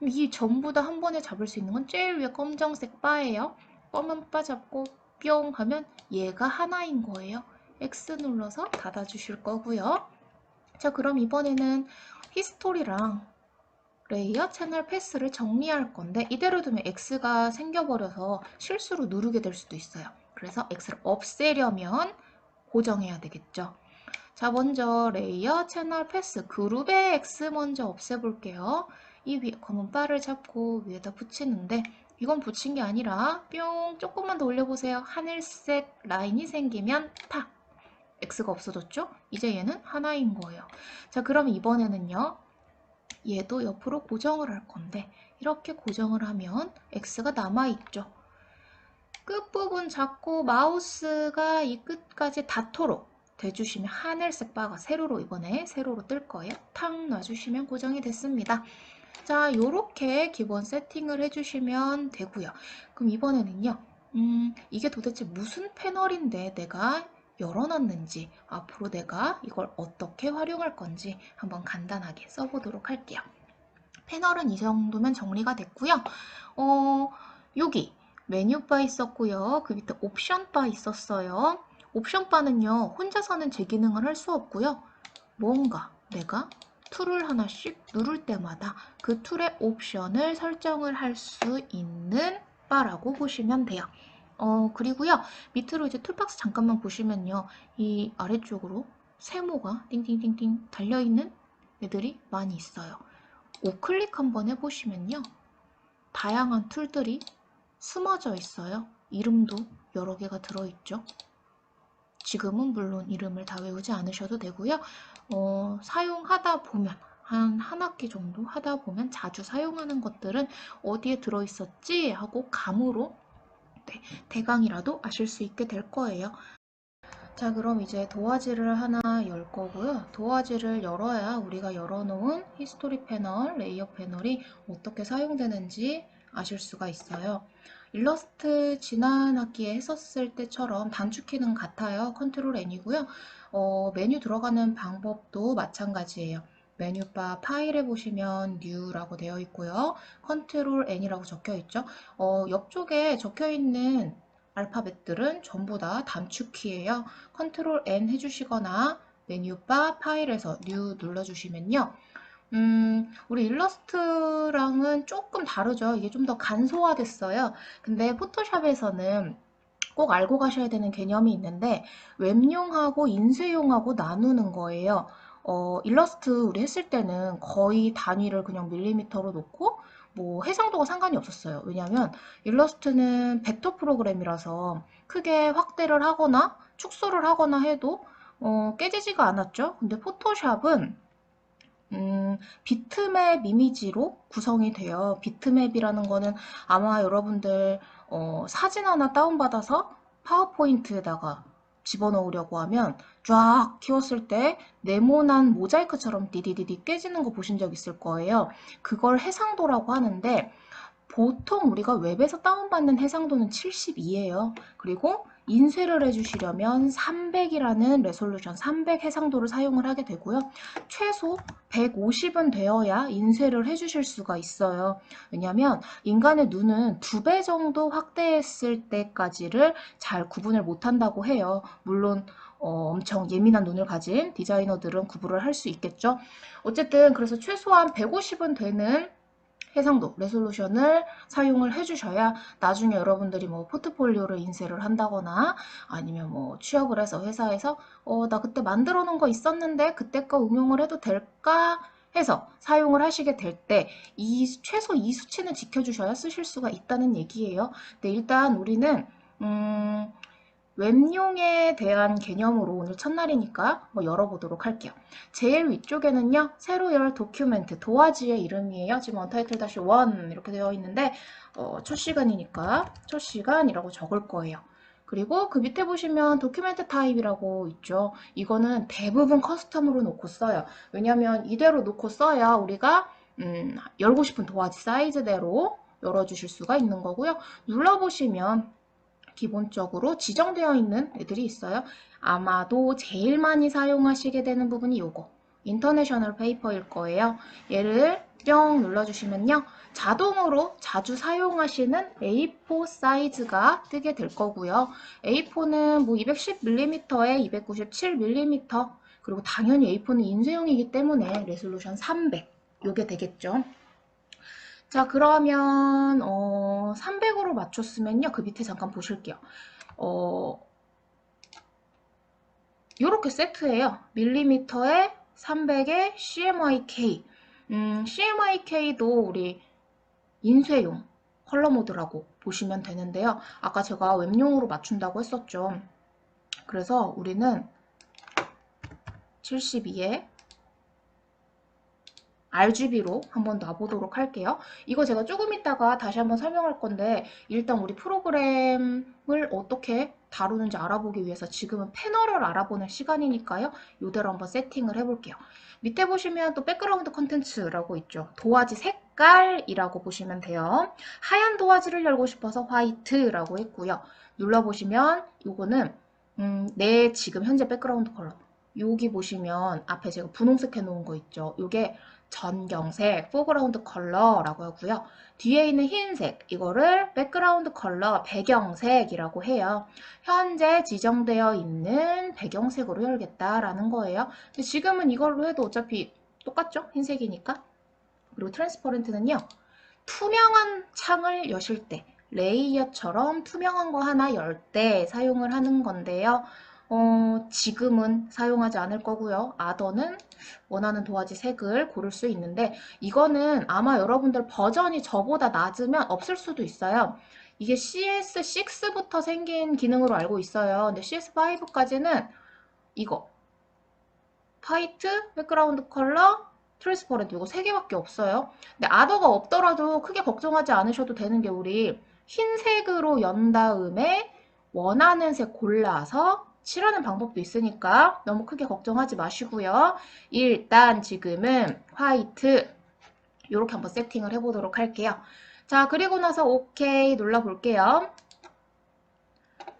이 전부 다 한 번에 잡을 수 있는 건 제일 위에 검정색 바예요. 검은 바 잡고 뿅 하면 얘가 하나인 거예요. X 눌러서 닫아주실 거고요. 자, 그럼 이번에는 히스토리랑 레이어 채널 패스를 정리할 건데 이대로 두면 X가 생겨버려서 실수로 누르게 될 수도 있어요. 그래서 X를 없애려면 고정해야 되겠죠. 자, 먼저 레이어 채널 패스 그룹의 X 먼저 없애볼게요. 이 위에 검은 바를 잡고 위에다 붙이는데 이건 붙인 게 아니라 뿅 조금만 더 올려보세요. 하늘색 라인이 생기면 탁 X가 없어졌죠? 이제 얘는 하나인 거예요. 자, 그럼 이번에는요. 얘도 옆으로 고정을 할 건데 이렇게 고정을 하면 X가 남아있죠. 끝부분 잡고 마우스가 이 끝까지 닿도록 대주시면 하늘색 바가 세로로 이번에 세로로 뜰 거예요. 탁 놔주시면 고정이 됐습니다. 자, 요렇게 기본 세팅을 해주시면 되고요. 그럼 이번에는요. 이게 도대체 무슨 패널인데 내가 열어놨는지, 앞으로 내가 이걸 어떻게 활용할 건지 한번 간단하게 써보도록 할게요. 패널은 이 정도면 정리가 됐고요. 여기 메뉴바 있었고요. 그 밑에 옵션바 있었어요. 옵션바는요, 혼자서는 제 기능을 할 수 없고요. 뭔가 내가 툴을 하나씩 누를 때마다 그 툴의 옵션을 설정을 할 수 있는 바라고 보시면 돼요. 그리고요, 밑으로 이제 툴박스 잠깐만 보시면요, 이 아래쪽으로 세모가 띵띵띵띵 달려있는 애들이 많이 있어요. 우클릭 한번 해보시면요, 다양한 툴들이 숨어져 있어요. 이름도 여러 개가 들어있죠. 지금은 물론 이름을 다 외우지 않으셔도 되고요. 사용하다 보면 한 학기 정도 하다 보면 자주 사용하는 것들은 어디에 들어있었지 하고 감으로 대강이라도 아실 수 있게 될 거예요. 자, 그럼 이제 도화지를 하나 열 거고요. 도화지를 열어야 우리가 열어놓은 히스토리 패널, 레이어 패널이 어떻게 사용되는지 아실 수가 있어요. 일러스트 지난 학기에 했었을 때처럼 단축키는 같아요. 컨트롤 N이고요. 메뉴 들어가는 방법도 마찬가지예요. 메뉴바 파일에 보시면 New라고 되어 있고요. 컨트롤 N이라고 적혀 있죠. 옆쪽에 적혀 있는 알파벳들은 전부 다 단축키예요. 컨트롤 N 해주시거나 메뉴바 파일에서 New 눌러주시면요. 우리 일러스트랑은 조금 다르죠. 이게 좀 더 간소화됐어요. 근데 포토샵에서는 꼭 알고 가셔야 되는 개념이 있는데 웹용하고 인쇄용하고 나누는 거예요. 일러스트 우리 했을 때는 거의 단위를 그냥 밀리미터로 놓고 뭐 해상도가 상관이 없었어요. 왜냐하면 일러스트는 벡터 프로그램이라서 크게 확대를 하거나 축소를 하거나 해도 깨지지가 않았죠. 근데 포토샵은 비트맵 이미지로 구성이 돼요. 비트맵이라는 거는 아마 여러분들 사진 하나 다운받아서 파워포인트에다가 집어넣으려고 하면 쫙 키웠을 때 네모난 모자이크처럼 디디디디 깨지는 거 보신 적 있을 거예요. 그걸 해상도라고 하는데 보통 우리가 웹에서 다운받는 해상도는 72예요. 그리고 인쇄를 해주시려면 300이라는 레솔루션, 300 해상도를 사용을 하게 되고요. 최소 150은 되어야 인쇄를 해주실 수가 있어요. 왜냐하면 인간의 눈은 2배 정도 확대했을 때까지를 잘 구분을 못한다고 해요. 물론 엄청 예민한 눈을 가진 디자이너들은 구분을 할 수 있겠죠. 어쨌든 그래서 최소한 150은 되는 해상도, 레솔루션을 사용을 해주셔야 나중에 여러분들이 뭐 포트폴리오를 인쇄를 한다거나 아니면 뭐 취업을 해서 회사에서 나 그때 만들어 놓은 거 있었는데 그때 거 응용을 해도 될까 해서 사용을 하시게 될 때 최소 이 수치는 지켜주셔야 쓰실 수가 있다는 얘기예요. 근데 일단 우리는 웹용에 대한 개념으로 오늘 첫날이니까 열어보도록 할게요. 제일 위쪽에는요, 새로 열 도큐멘트, 도화지의 이름이에요. 지금 언타이틀-1 이렇게 되어 있는데, 첫 시간이니까 첫 시간이라고 적을 거예요. 그리고 그 밑에 보시면 도큐멘트 타입이라고 있죠. 이거는 대부분 커스텀으로 놓고 써요. 왜냐면 이대로 놓고 써야 우리가 열고 싶은 도화지 사이즈대로 열어주실 수가 있는 거고요. 눌러보시면 기본적으로 지정되어 있는 애들이 있어요. 아마도 제일 많이 사용하시게 되는 부분이 요거 인터내셔널 페이퍼일 거예요. 얘를 뿅 눌러주시면요. 자동으로 자주 사용하시는 A4 사이즈가 뜨게 될 거고요. A4는 뭐 210mm에 297mm 그리고 당연히 A4는 인쇄용이기 때문에 레솔루션 300 요게 되겠죠. 자, 그러면 300으로 맞췄으면요. 그 밑에 잠깐 보실게요. 요렇게 세트예요. 밀리미터에 300에 CMYK. CMYK도 우리 인쇄용 컬러 모드라고 보시면 되는데요. 아까 제가 웹용으로 맞춘다고 했었죠. 그래서 우리는 72에 RGB로 한번 놔보도록 할게요. 이거 제가 조금 있다가 다시 한번 설명할 건데 일단 우리 프로그램을 어떻게 다루는지 알아보기 위해서 지금은 패널을 알아보는 시간이니까요. 이대로 한번 세팅을 해볼게요. 밑에 보시면 또 백그라운드 컨텐츠라고 있죠. 도화지 색깔이라고 보시면 돼요. 하얀 도화지를 열고 싶어서 화이트라고 했고요. 눌러보시면 이거는 내 지금 현재 백그라운드 컬러. 여기 보시면 앞에 제가 분홍색 해놓은 거 있죠. 이게 전경색, 포그라운드 컬러라고 하고요. 뒤에 있는 흰색, 이거를 백그라운드 컬러, 배경색이라고 해요. 현재 지정되어 있는 배경색으로 열겠다라는 거예요. 근데 지금은 이걸로 해도 어차피 똑같죠? 흰색이니까. 그리고 트랜스퍼런트는요. 투명한 창을 여실 때, 레이어처럼 투명한 거 하나 열 때 사용을 하는 건데요. 지금은 사용하지 않을 거고요. 아더는 원하는 도화지 색을 고를 수 있는데 이거는 아마 여러분들 버전이 저보다 낮으면 없을 수도 있어요. 이게 CS6부터 생긴 기능으로 알고 있어요. 근데 CS5까지는 이거 화이트, 백그라운드 컬러, 트랜스퍼런트 이거 세 개밖에 없어요. 근데 아더가 없더라도 크게 걱정하지 않으셔도 되는 게 우리 흰색으로 연 다음에 원하는 색 골라서 칠하는 방법도 있으니까 너무 크게 걱정하지 마시고요. 일단 지금은 화이트 이렇게 한번 세팅을 해보도록 할게요. 자, 그리고 나서 오케이 눌러볼게요.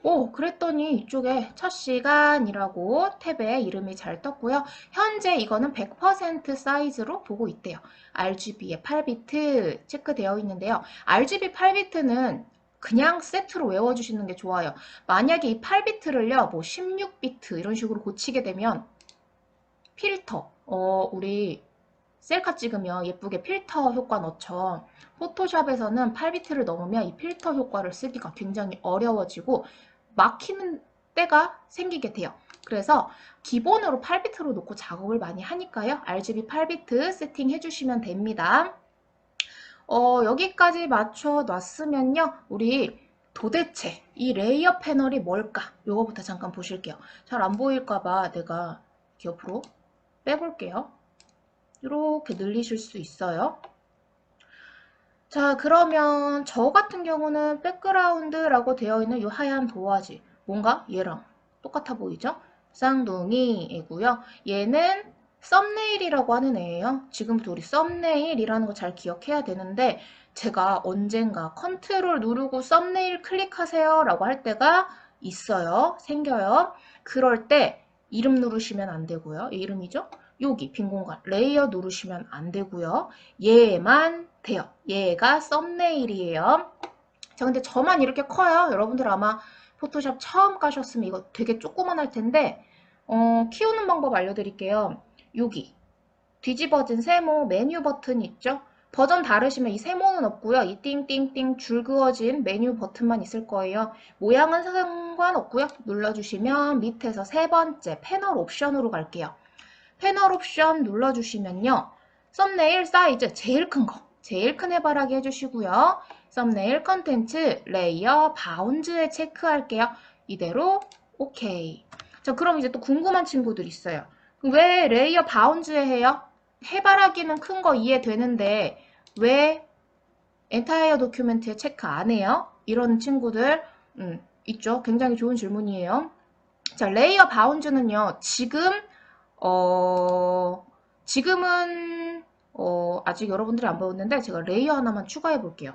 오, 그랬더니 이쪽에 첫 시간이라고 탭에 이름이 잘 떴고요. 현재 이거는 100% 사이즈로 보고 있대요. RGB에 8비트 체크되어 있는데요. RGB 8비트는 그냥 세트로 외워주시는 게 좋아요. 만약에 이 8비트를요, 뭐 16비트 이런 식으로 고치게 되면 필터, 우리 셀카 찍으면 예쁘게 필터 효과 넣죠. 포토샵에서는 8비트를 넘으면 이 필터 효과를 쓰기가 굉장히 어려워지고 막히는 때가 생기게 돼요. 그래서 기본으로 8비트로 놓고 작업을 많이 하니까요. RGB 8비트 세팅 해주시면 됩니다. 여기까지 맞춰 놨으면요. 우리 도대체 이 레이어 패널이 뭘까? 요거부터 잠깐 보실게요. 잘 안 보일까봐 내가 옆으로 빼볼게요. 이렇게 늘리실 수 있어요. 자, 그러면 저 같은 경우는 백그라운드라고 되어 있는 이 하얀 도화지. 뭔가 얘랑 똑같아 보이죠? 쌍둥이이고요. 얘는 썸네일이라고 하는 애예요. 지금부터 우리 썸네일이라는 거 잘 기억해야 되는데 제가 언젠가 컨트롤 누르고 썸네일 클릭하세요 라고 할 때가 있어요. 생겨요. 그럴 때 이름 누르시면 안 되고요. 얘 이름이죠? 여기 빈 공간 레이어 누르시면 안 되고요. 얘만 돼요. 얘가 썸네일이에요. 자, 근데 저만 이렇게 커요. 여러분들 아마 포토샵 처음 가셨으면 이거 되게 조그만할 텐데 키우는 방법 알려드릴게요. 여기 뒤집어진 세모 메뉴 버튼 있죠? 버전 다르시면 이 세모는 없고요. 이 띵띵띵 줄 그어진 메뉴 버튼만 있을 거예요. 모양은 상관없고요. 눌러주시면 밑에서 세 번째 패널 옵션으로 갈게요. 패널 옵션 눌러주시면요. 썸네일 사이즈 제일 큰 거, 제일 큰 해바라기 해주시고요. 썸네일 컨텐츠 레이어 바운즈에 체크할게요. 이대로 오케이. 자, 그럼 이제 또 궁금한 친구들 있어요. 왜 레이어 바운즈에 해요? 해바라기는 큰 거 이해되는데 왜 엔타이어 도큐멘트에 체크 안 해요? 이런 친구들 있죠. 굉장히 좋은 질문이에요. 자, 레이어 바운즈는요. 지금은 아직 여러분들이 안 배웠는데 제가 레이어 하나만 추가해 볼게요.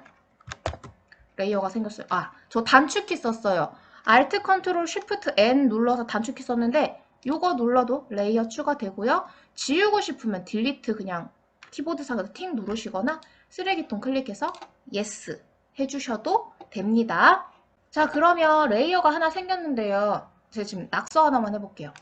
레이어가 생겼어요. 저 단축키 썼어요. Alt Ctrl Shift N 눌러서 단축키 썼는데 요거 눌러도 레이어 추가되고요. 지우고 싶으면 딜리트 그냥 키보드 상에서 틱 누르시거나 쓰레기통 클릭해서 Yes 해주셔도 됩니다. 자, 그러면 레이어가 하나 생겼는데요. 제가 지금 낙서 하나만 해볼게요.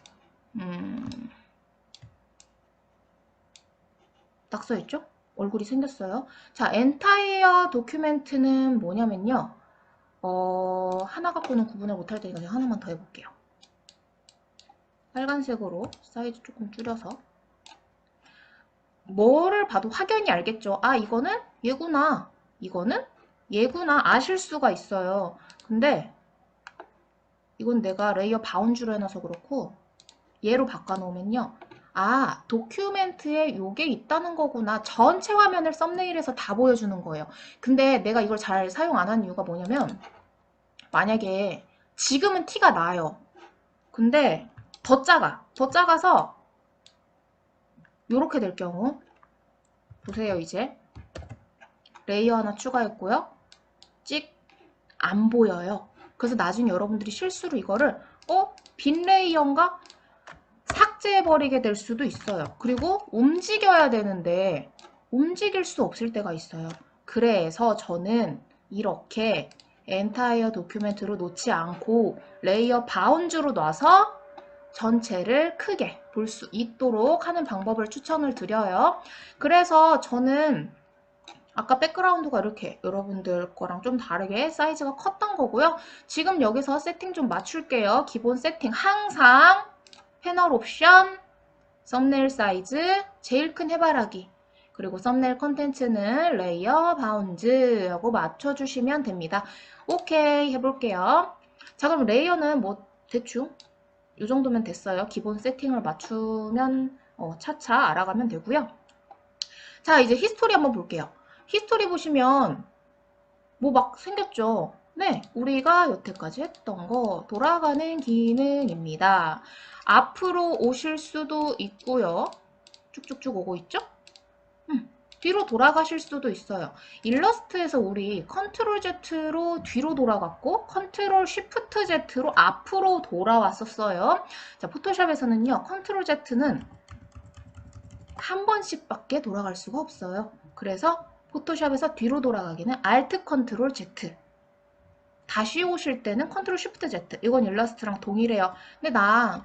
낙서했죠? 얼굴이 생겼어요. 자, 엔타이어 도큐멘트는 뭐냐면요. 하나 갖고는 구분을 못할 테니까 제가 하나만 더 해볼게요. 빨간색으로 사이즈 조금 줄여서. 뭐를 봐도 확연히 알겠죠? 이거는 얘구나. 이거는 얘구나. 아실 수가 있어요. 근데 이건 내가 레이어 바운드로 해놔서 그렇고 얘로 바꿔놓으면요. 도큐멘트에 요게 있다는 거구나. 전체 화면을 썸네일에서 다 보여주는 거예요. 근데 내가 이걸 잘 사용 안 하는 이유가 뭐냐면 만약에 지금은 티가 나요. 근데 더 작아서 요렇게 될 경우 보세요. 이제 레이어 하나 추가했고요. 찍 안 보여요. 그래서 나중에 여러분들이 실수로 이거를 빈 레이어인가? 삭제해버리게 될 수도 있어요. 그리고 움직여야 되는데 움직일 수 없을 때가 있어요. 그래서 저는 이렇게 엔타이어 도큐멘트로 놓지 않고 레이어 바운즈로 놔서 전체를 크게 볼 수 있도록 하는 방법을 추천을 드려요. 그래서 저는 아까 백그라운드가 이렇게 여러분들 거랑 좀 다르게 사이즈가 컸던 거고요. 지금 여기서 세팅 좀 맞출게요. 기본 세팅 항상 패널 옵션, 썸네일 사이즈, 제일 큰 해바라기, 그리고 썸네일 컨텐츠는 레이어 바운즈 하고 맞춰주시면 됩니다. 오케이 해볼게요. 자, 그럼 레이어는 뭐 대충 이 정도면 됐어요. 기본 세팅을 맞추면 차차 알아가면 되고요. 자, 이제 히스토리 한번 볼게요. 히스토리 보시면 뭐 막 생겼죠? 네, 우리가 여태까지 했던 거 돌아가는 기능입니다. 앞으로 오실 수도 있고요. 쭉쭉쭉 오고 있죠? 뒤로 돌아가실 수도 있어요. 일러스트에서 우리 컨트롤 Z로 뒤로 돌아갔고 컨트롤 쉬프트 Z로 앞으로 돌아왔었어요. 자, 포토샵에서는요. 컨트롤 Z는 한 번씩밖에 돌아갈 수가 없어요. 그래서 포토샵에서 뒤로 돌아가기는 Alt 컨트롤 Z. 다시 오실 때는 컨트롤 쉬프트 Z. 이건 일러스트랑 동일해요. 근데 나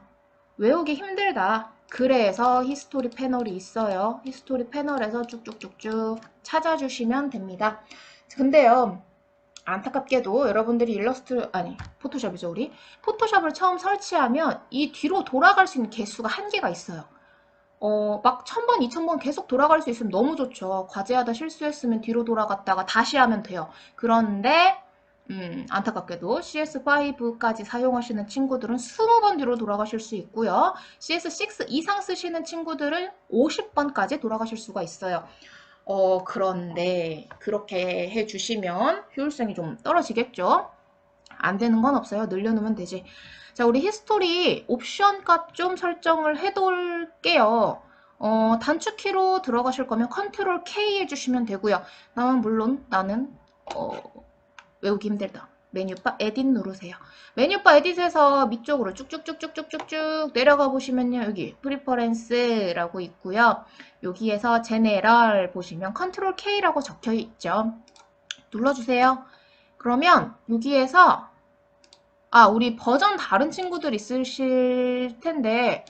외우기 힘들다. 그래서 히스토리 패널이 있어요. 히스토리 패널에서 쭉쭉쭉쭉 찾아주시면 됩니다. 근데요, 안타깝게도 여러분들이 포토샵이죠, 우리. 포토샵을 처음 설치하면 이 뒤로 돌아갈 수 있는 개수가 한계가 있어요. 막 1000번, 2000번 계속 돌아갈 수 있으면 너무 좋죠. 과제하다 실수했으면 뒤로 돌아갔다가 다시 하면 돼요. 그런데 안타깝게도 CS5까지 사용하시는 친구들은 20번 뒤로 돌아가실 수 있고요. CS6 이상 쓰시는 친구들은 50번까지 돌아가실 수가 있어요. 그런데 그렇게 해주시면 효율성이 좀 떨어지겠죠? 안 되는 건 없어요. 늘려놓으면 되지. 자, 우리 히스토리 옵션 값 좀 설정을 해둘게요. 단축키로 들어가실 거면 컨트롤 K 해주시면 되고요. 물론 나는 외우기 힘들다. 메뉴바 에딧 누르세요. 메뉴바 에딧에서 밑쪽으로 쭉쭉쭉쭉쭉쭉쭉 내려가 보시면요. 여기 프리퍼런스라고 있고요. 여기에서 제네럴 보시면 컨트롤 K라고 적혀 있죠. 눌러주세요. 그러면 여기에서 우리 버전 다른 친구들 있으실 텐데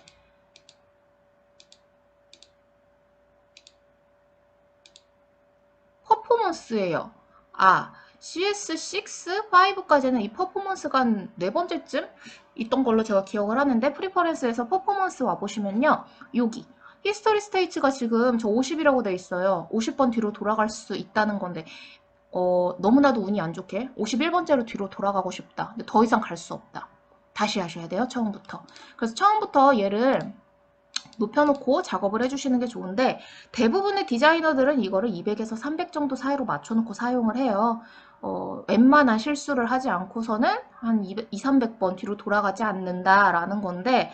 퍼포먼스예요. CS6, 5까지는 이 퍼포먼스가 한 4번째쯤 있던 걸로 제가 기억을 하는데 프리퍼런스에서 퍼포먼스 와보시면요. 여기 히스토리 스테이츠가 지금 저 50이라고 돼 있어요. 50번 뒤로 돌아갈 수 있다는 건데 너무나도 운이 안 좋게 51번째로 뒤로 돌아가고 싶다. 근데 더 이상 갈 수 없다. 다시 하셔야 돼요. 처음부터. 그래서 처음부터 얘를 높여놓고 작업을 해주시는 게 좋은데 대부분의 디자이너들은 이거를 200에서 300 정도 사이로 맞춰놓고 사용을 해요. 웬만한 실수를 하지 않고서는 한 200, 300번 뒤로 돌아가지 않는다라는 건데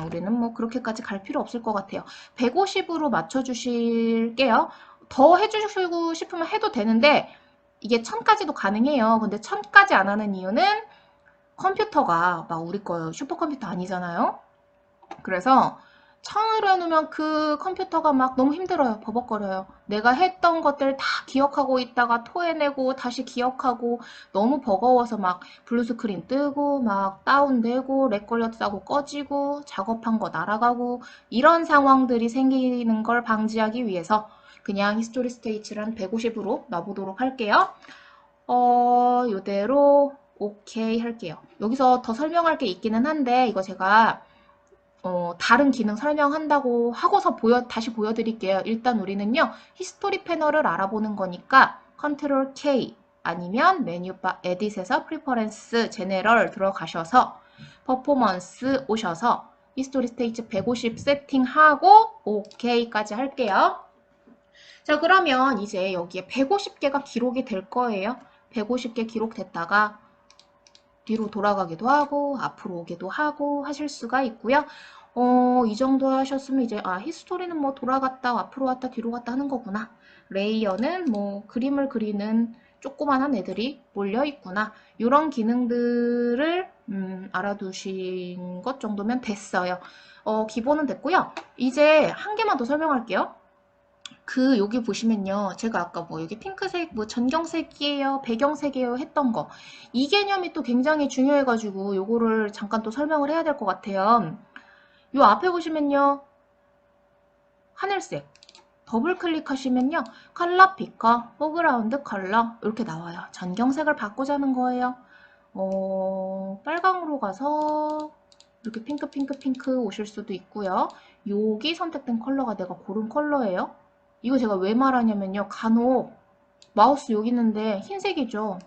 우리는 뭐 그렇게까지 갈 필요 없을 것 같아요. 150으로 맞춰주실게요. 더 해주시고 싶으면 해도 되는데 이게 1000까지도 가능해요. 근데 1000까지 안 하는 이유는 컴퓨터가 막 우리 거 슈퍼컴퓨터 아니잖아요. 그래서 1000으로 해놓으면 그 컴퓨터가 막 너무 힘들어요. 버벅거려요. 내가 했던 것들 다 기억하고 있다가 토해내고 다시 기억하고 너무 버거워서 막 블루스크린 뜨고 막 다운되고 렉 걸렸다고 꺼지고 작업한 거 날아가고 이런 상황들이 생기는 걸 방지하기 위해서 그냥 히스토리 스테이츠를 150으로 놔보도록 할게요. 이대로 오케이 할게요. 여기서 더 설명할 게 있기는 한데 이거 제가 다른 기능 설명한다고 하고서 다시 보여드릴게요. 일단 우리는요, 히스토리 패널을 알아보는 거니까 컨트롤 K 아니면 메뉴바 에딧에서 프리퍼런스 제네럴 들어가셔서 퍼포먼스 오셔서 히스토리 스테이지 150 세팅하고 OK까지 할게요. 자, 그러면 이제 여기에 150개가 기록이 될 거예요. 150개 기록됐다가 뒤로 돌아가기도 하고 앞으로 오기도 하고 하실 수가 있고요. 이 정도 하셨으면 이제 히스토리는 뭐 돌아갔다 앞으로 왔다 뒤로 갔다 하는 거구나. 레이어는 뭐 그림을 그리는 조그만한 애들이 몰려 있구나. 이런 기능들을 알아두신 것 정도면 됐어요. 기본은 됐고요. 이제 한 개만 더 설명할게요. 여기 보시면요. 제가 아까 뭐 여기 핑크색, 뭐 전경색이에요, 배경색이에요 했던 거. 이 개념이 또 굉장히 중요해가지고 요거를 잠깐 또 설명을 해야 될 것 같아요. 요 앞에 보시면요. 하늘색. 더블 클릭하시면요. 컬러 피커, 포그라운드 컬러 이렇게 나와요. 전경색을 바꾸자는 거예요. 빨강으로 가서 이렇게 핑크 핑크 핑크 오실 수도 있고요. 여기 선택된 컬러가 내가 고른 컬러예요. 이거 제가 왜 말하냐면요. 간혹 마우스 여기 있는데 흰색이죠.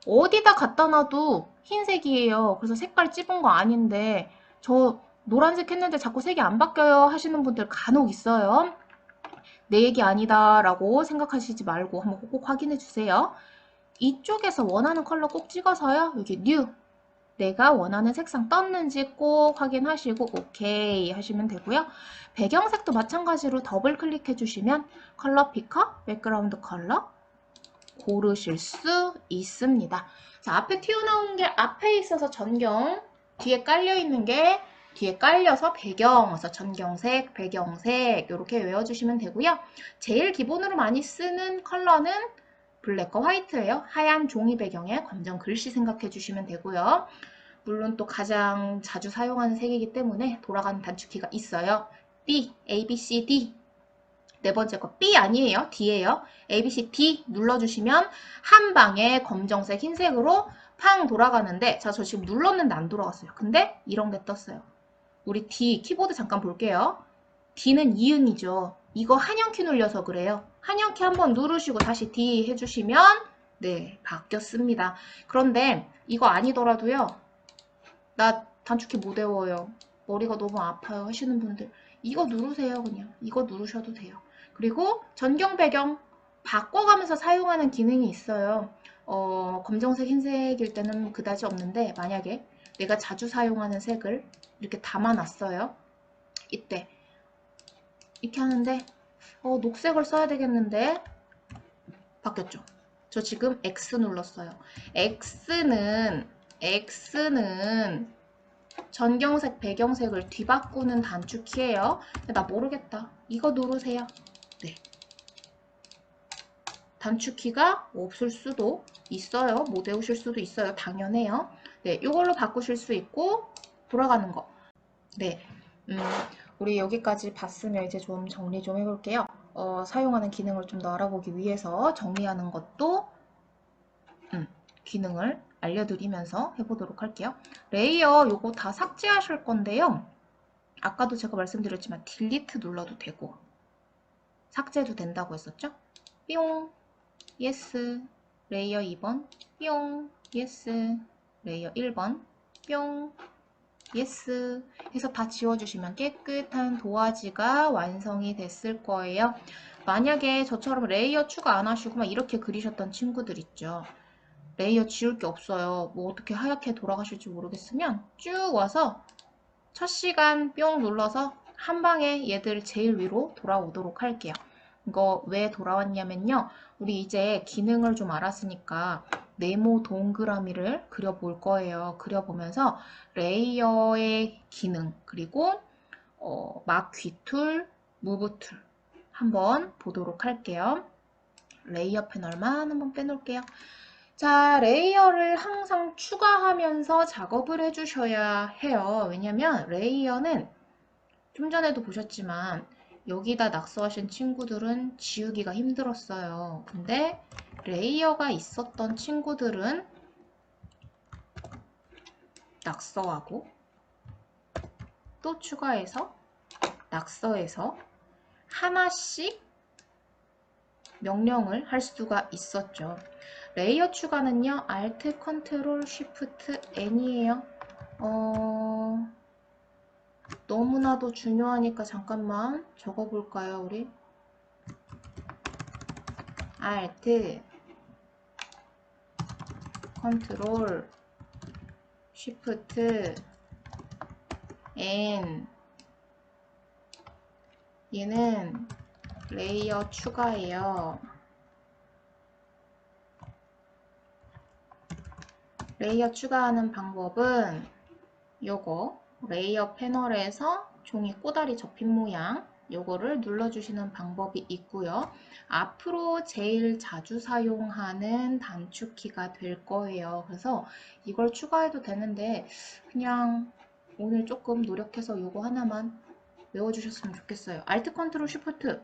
어디다 갖다 놔도 흰색이에요. 그래서 색깔 찝은 거 아닌데 저 노란색 했는데 자꾸 색이 안 바뀌어요 하시는 분들 간혹 있어요. 내 얘기 아니다 라고 생각하시지 말고 한번 꼭 확인해 주세요. 이쪽에서 원하는 컬러 꼭 찍어서요. 여기 뉴 내가 원하는 색상 떴는지 꼭 확인하시고 오케이 하시면 되고요. 배경색도 마찬가지로 더블 클릭해 주시면 컬러 피커, 백그라운드 컬러 고르실 수 있습니다. 자, 앞에 튀어나온 게 앞에 있어서 전경, 뒤에 깔려 있는 게 뒤에 깔려서 배경, 그래서 전경색, 배경색 이렇게 외워주시면 되고요. 제일 기본으로 많이 쓰는 컬러는 블랙과 화이트예요. 하얀 종이 배경에 검정 글씨 생각해 주시면 되고요. 물론 또 가장 자주 사용하는 색이기 때문에 돌아가는 단축키가 있어요. B, A, B, C, D. 네 번째 거 B 아니에요. D예요. A, B, C, D 눌러주시면 한 방에 검정색, 흰색으로 팡 돌아가는데 자, 저 지금 눌렀는데 안 돌아갔어요. 근데 이런 게 떴어요. 우리 D, 키보드 잠깐 볼게요. D는 이응이죠. 이거 한영키 눌려서 그래요. 한영키 한번 누르시고 다시 D 해주시면 네, 바뀌었습니다. 그런데 이거 아니더라도요. 나 단축키 못 외워요. 머리가 너무 아파요 하시는 분들 이거 누르세요. 그냥 이거 누르셔도 돼요. 그리고 전경 배경 바꿔가면서 사용하는 기능이 있어요. 검정색 흰색일 때는 그다지 없는데 만약에 내가 자주 사용하는 색을 이렇게 담아놨어요. 이때 이렇게 하는데 녹색을 써야 되겠는데 바뀌었죠. 저 지금 X 눌렀어요. X는 전경색, 배경색을 뒤바꾸는 단축키예요. 나 모르겠다. 이거 누르세요. 네. 단축키가 없을 수도 있어요. 못 외우실 수도 있어요. 당연해요. 네, 이걸로 바꾸실 수 있고 돌아가는 거. 네, 우리 여기까지 봤으면 이제 좀 정리 좀 해볼게요. 사용하는 기능을 좀 더 알아보기 위해서 정리하는 것도 기능을 알려드리면서 해보도록 할게요. 레이어 요거 다 삭제하실 건데요. 아까도 제가 말씀드렸지만 딜리트 눌러도 되고 삭제도 된다고 했었죠? 뿅, 예스, 레이어 2번, 뿅, 예스, 레이어 1번, 뿅, 예스 해서 다 지워주시면 깨끗한 도화지가 완성이 됐을 거예요. 만약에 저처럼 레이어 추가 안 하시고 막 이렇게 그리셨던 친구들 있죠. 레이어 지울 게 없어요. 뭐 어떻게 하얗게 돌아가실지 모르겠으면 쭉 와서 첫 시간 뿅 눌러서 한 방에 얘들 제일 위로 돌아오도록 할게요. 이거 왜 돌아왔냐면요. 우리 이제 기능을 좀 알았으니까 네모 동그라미를 그려볼 거예요. 그려보면서 레이어의 기능 그리고 막 귀툴, 무브 툴 한번 보도록 할게요. 레이어 패널만 한번 빼놓을게요. 자, 레이어를 항상 추가하면서 작업을 해주셔야 해요. 왜냐면 레이어는 좀 전에도 보셨지만 여기다 낙서하신 친구들은 지우기가 힘들었어요. 근데 레이어가 있었던 친구들은 낙서하고 또 추가해서 낙서해서 하나씩 명령을 할 수가 있었죠. 레이어 추가는요. Alt, Ctrl, Shift, N이에요. 너무나도 중요하니까 잠깐만 적어볼까요, 우리? Alt, Ctrl, Shift, N. 얘는 레이어 추가예요. 레이어 추가하는 방법은 요거 레이어 패널에서 종이 꼬다리 접힌 모양 요거를 눌러주시는 방법이 있고요. 앞으로 제일 자주 사용하는 단축키가 될 거예요. 그래서 이걸 추가해도 되는데 그냥 오늘 조금 노력해서 요거 하나만 외워주셨으면 좋겠어요. Alt 컨트롤 Shift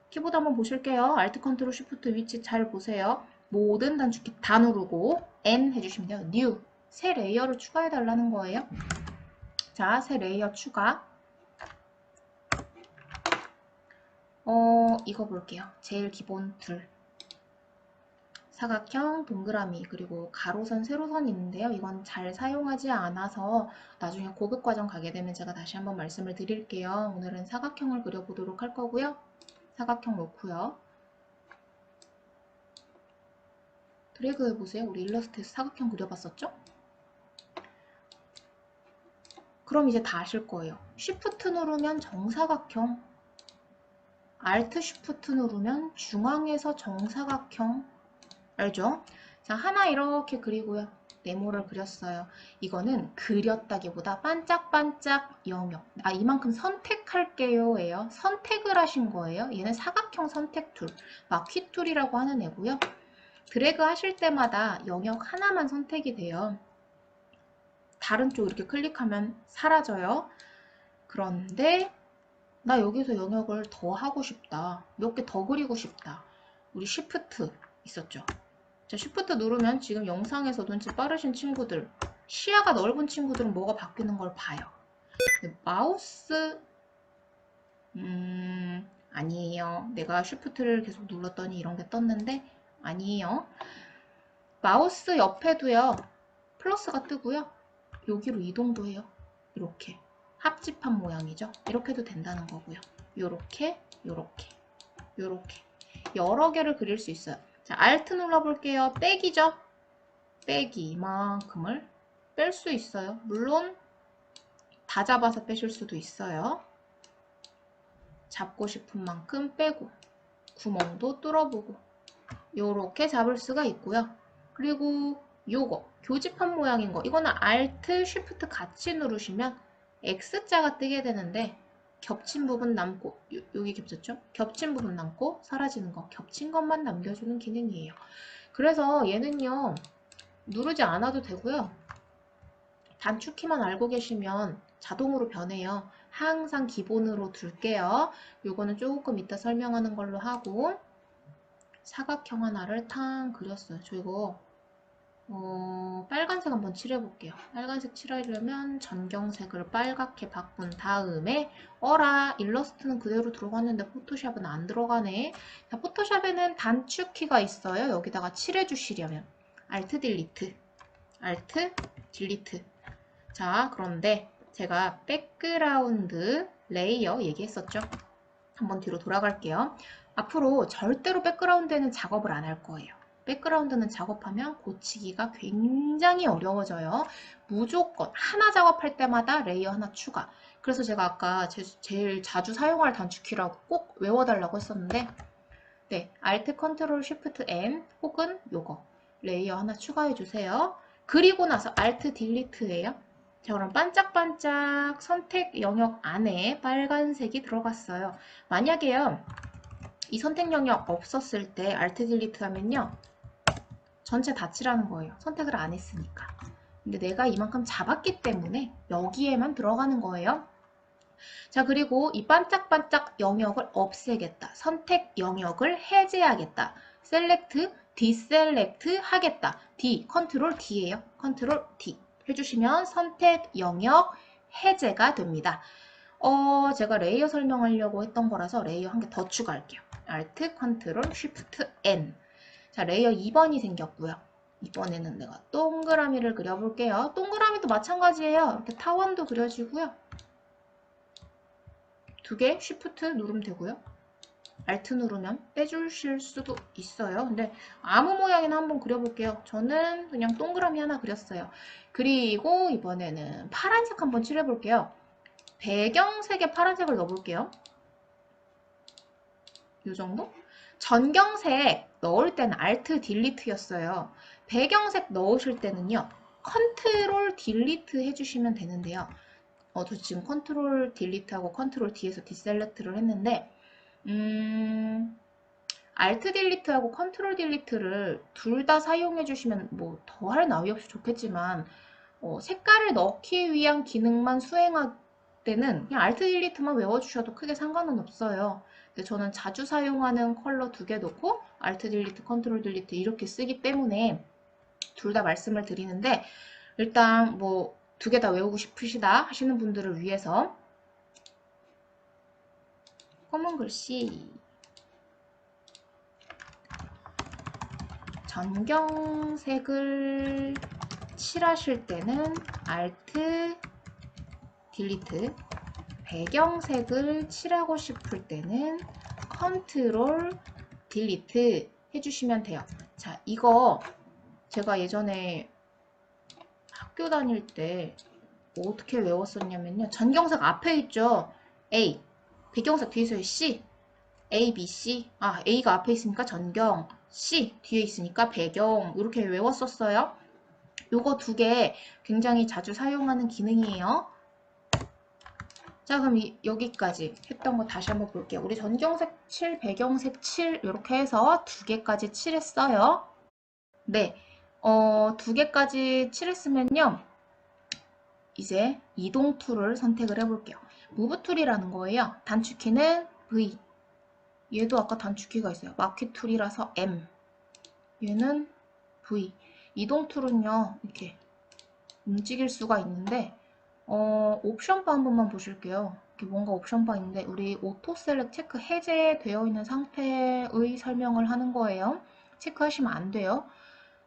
키보드 한번 보실게요. Alt 컨트롤 Shift 위치 잘 보세요. 모든 단축키 다 누르고 N 해주시면 돼요. New 새 레이어를 추가해 달라는 거예요. 자, 새 레이어 추가. 이거 볼게요. 제일 기본 둘. 사각형, 동그라미, 그리고 가로선, 세로선이 있는데요. 이건 잘 사용하지 않아서 나중에 고급 과정 가게 되면 제가 다시 한번 말씀을 드릴게요. 오늘은 사각형을 그려보도록 할 거고요. 사각형 놓고요. 드래그 해보세요. 우리 일러스트에서 사각형 그려봤었죠? 그럼 이제 다 아실 거예요. Shift 누르면 정사각형, Alt Shift 누르면 중앙에서 정사각형, 알죠? 자, 하나 이렇게 그리고요. 네모를 그렸어요. 이거는 그렸다기보다 반짝반짝 영역. 이만큼 선택할게요. 예요. 선택을 하신 거예요. 얘는 사각형 선택 툴, 마퀴 툴이라고 하는 애고요. 드래그 하실 때마다 영역 하나만 선택이 돼요. 다른 쪽 이렇게 클릭하면 사라져요. 그런데 나 여기서 영역을 더 하고 싶다. 몇 개 더 그리고 싶다. 우리 Shift 있었죠? 자, Shift 누르면 지금 영상에서 눈치 빠르신 친구들, 시야가 넓은 친구들은 뭐가 바뀌는 걸 봐요. 마우스, 아니에요. 내가 Shift를 계속 눌렀더니 이런 게 떴는데, 아니에요. 마우스 옆에도요, 플러스가 뜨고요. 여기로 이동도 해요. 이렇게. 합집한 모양이죠. 이렇게 해도 된다는 거고요. 요렇게, 요렇게, 요렇게. 여러 개를 그릴 수 있어요. 자, Alt 눌러볼게요. 빼기죠? 빼기 이만큼을 뺄 수 있어요. 물론 다 잡아서 빼실 수도 있어요. 잡고 싶은 만큼 빼고 구멍도 뚫어보고 요렇게 잡을 수가 있고요. 그리고 요거 교집합 모양인 거 이거는 Alt, Shift 같이 누르시면 X자가 뜨게 되는데 겹친 부분 남고 여기 겹쳤죠? 겹친 부분 남고 사라지는 거 겹친 것만 남겨주는 기능이에요. 그래서 얘는요 누르지 않아도 되고요. 단축키만 알고 계시면 자동으로 변해요. 항상 기본으로 둘게요. 요거는 조금 이따 설명하는 걸로 하고 사각형 하나를 탕 그렸어요. 저 이거 빨간색 한번 칠해볼게요. 빨간색 칠하려면 전경색을 빨갛게 바꾼 다음에 일러스트는 그대로 들어갔는데 포토샵은 안 들어가네. 자, 포토샵에는 단축키가 있어요. 여기다가 칠해주시려면 Alt 딜리트 Alt 딜리트. 자, 그런데 제가 백그라운드 레이어 얘기했었죠. 한번 뒤로 돌아갈게요. 앞으로 절대로 백그라운드에는 작업을 안 할 거예요. 백그라운드는 작업하면 고치기가 굉장히 어려워져요. 무조건 하나 작업할 때마다 레이어 하나 추가. 그래서 제가 아까 제일 자주 사용할 단축키라고 꼭 외워달라고 했었는데 네, Alt Ctrl Shift N 혹은 요거 레이어 하나 추가해 주세요. 그리고 나서 Alt Delete예요. 자, 그럼 반짝반짝 선택 영역 안에 빨간색이 들어갔어요. 만약에요, 이 선택 영역 없었을 때 Alt Delete 하면요, 전체 다 칠하는 거예요. 선택을 안 했으니까. 근데 내가 이만큼 잡았기 때문에 여기에만 들어가는 거예요. 자, 그리고 이 반짝반짝 영역을 없애겠다. 선택 영역을 해제하겠다. Select, Deselect 하겠다. D, Ctrl D예요. Ctrl D. 해주시면 선택 영역 해제가 됩니다. 제가 레이어 설명하려고 했던 거라서 레이어 한 개 더 추가할게요. Alt, Ctrl, Shift, N. 자, 레이어 2번이 생겼고요. 이번에는 내가 동그라미를 그려볼게요. 동그라미도 마찬가지예요. 이렇게 타원도 그려지고요. 두 개 Shift 누르면 되고요. Alt 누르면 빼주실 수도 있어요. 근데 아무 모양이나 한번 그려볼게요. 저는 그냥 동그라미 하나 그렸어요. 그리고 이번에는 파란색 한번 칠해볼게요. 배경색에 파란색을 넣어볼게요. 이 정도? 전경색 넣을 때는 Alt, Delete였어요. 배경색 넣으실 때는요. 컨트롤 딜리트 해주시면 되는데요. 저 지금 컨트롤 딜리트하고 컨트롤 D에서 디셀렉트를 했는데 알트 딜리트하고 컨트롤 딜리트를 둘 다 사용해 주시면 뭐 더할 나위 없이 좋겠지만 색깔을 넣기 위한 기능만 수행할 때는 그냥 알트 딜리트만 외워주셔도 크게 상관은 없어요. 근데 저는 자주 사용하는 컬러 2개 놓고 알트 딜리트, 컨트롤 딜리트 이렇게 쓰기 때문에 둘 다 말씀을 드리는데 일단 뭐 2개 다 외우고 싶으시다 하시는 분들을 위해서 검은 글씨 전경색을 칠하실 때는 Alt 딜리트, 배경색을 칠하고 싶을 때는 컨트롤 딜리트 해주시면 돼요. 자, 이거 제가 예전에 학교 다닐 때 어떻게 외웠었냐면요. 전경색 앞에 있죠. A. 배경색 뒤에 있어요. C. A, B, C. 아, A가 앞에 있으니까 전경. C. 뒤에 있으니까 배경. 이렇게 외웠었어요. 요거 2개 굉장히 자주 사용하는 기능이에요. 자, 그럼 여기까지 했던 거 다시 한번 볼게요. 우리 전경색 7, 배경색 7 이렇게 해서 2개까지 칠했어요. 네, 2개까지 칠했으면요. 이제 이동 툴을 선택을 해볼게요. 무브 툴이라는 거예요. 단축키는 V. 얘도 아까 단축키가 있어요. 마키 툴이라서 M. 얘는 V. 이동 툴은요. 이렇게 움직일 수가 있는데 옵션바 한 번만 보실게요. 이렇게 뭔가 옵션바 있는데 우리 오토 셀렉 체크 해제되어 있는 상태의 설명을 하는 거예요. 체크하시면 안 돼요.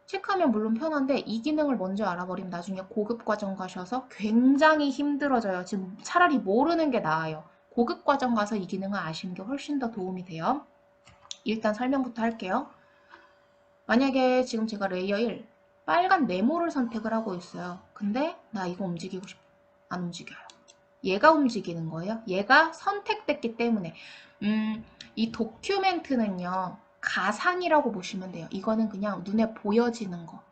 체크하면 물론 편한데 이 기능을 먼저 알아버리면 나중에 고급 과정 가셔서 굉장히 힘들어져요. 지금 차라리 모르는 게 나아요. 고급 과정 가서 이 기능을 아시는 게 훨씬 더 도움이 돼요. 일단 설명부터 할게요. 만약에 지금 제가 레이어 1 빨간 네모를 선택을 하고 있어요. 근데 나 이거 움직이고 싶어. 안 움직여요. 얘가 움직이는 거예요. 얘가 선택됐기 때문에 이 도큐멘트는요. 가상이라고 보시면 돼요. 이거는 그냥 눈에 보여지는 거.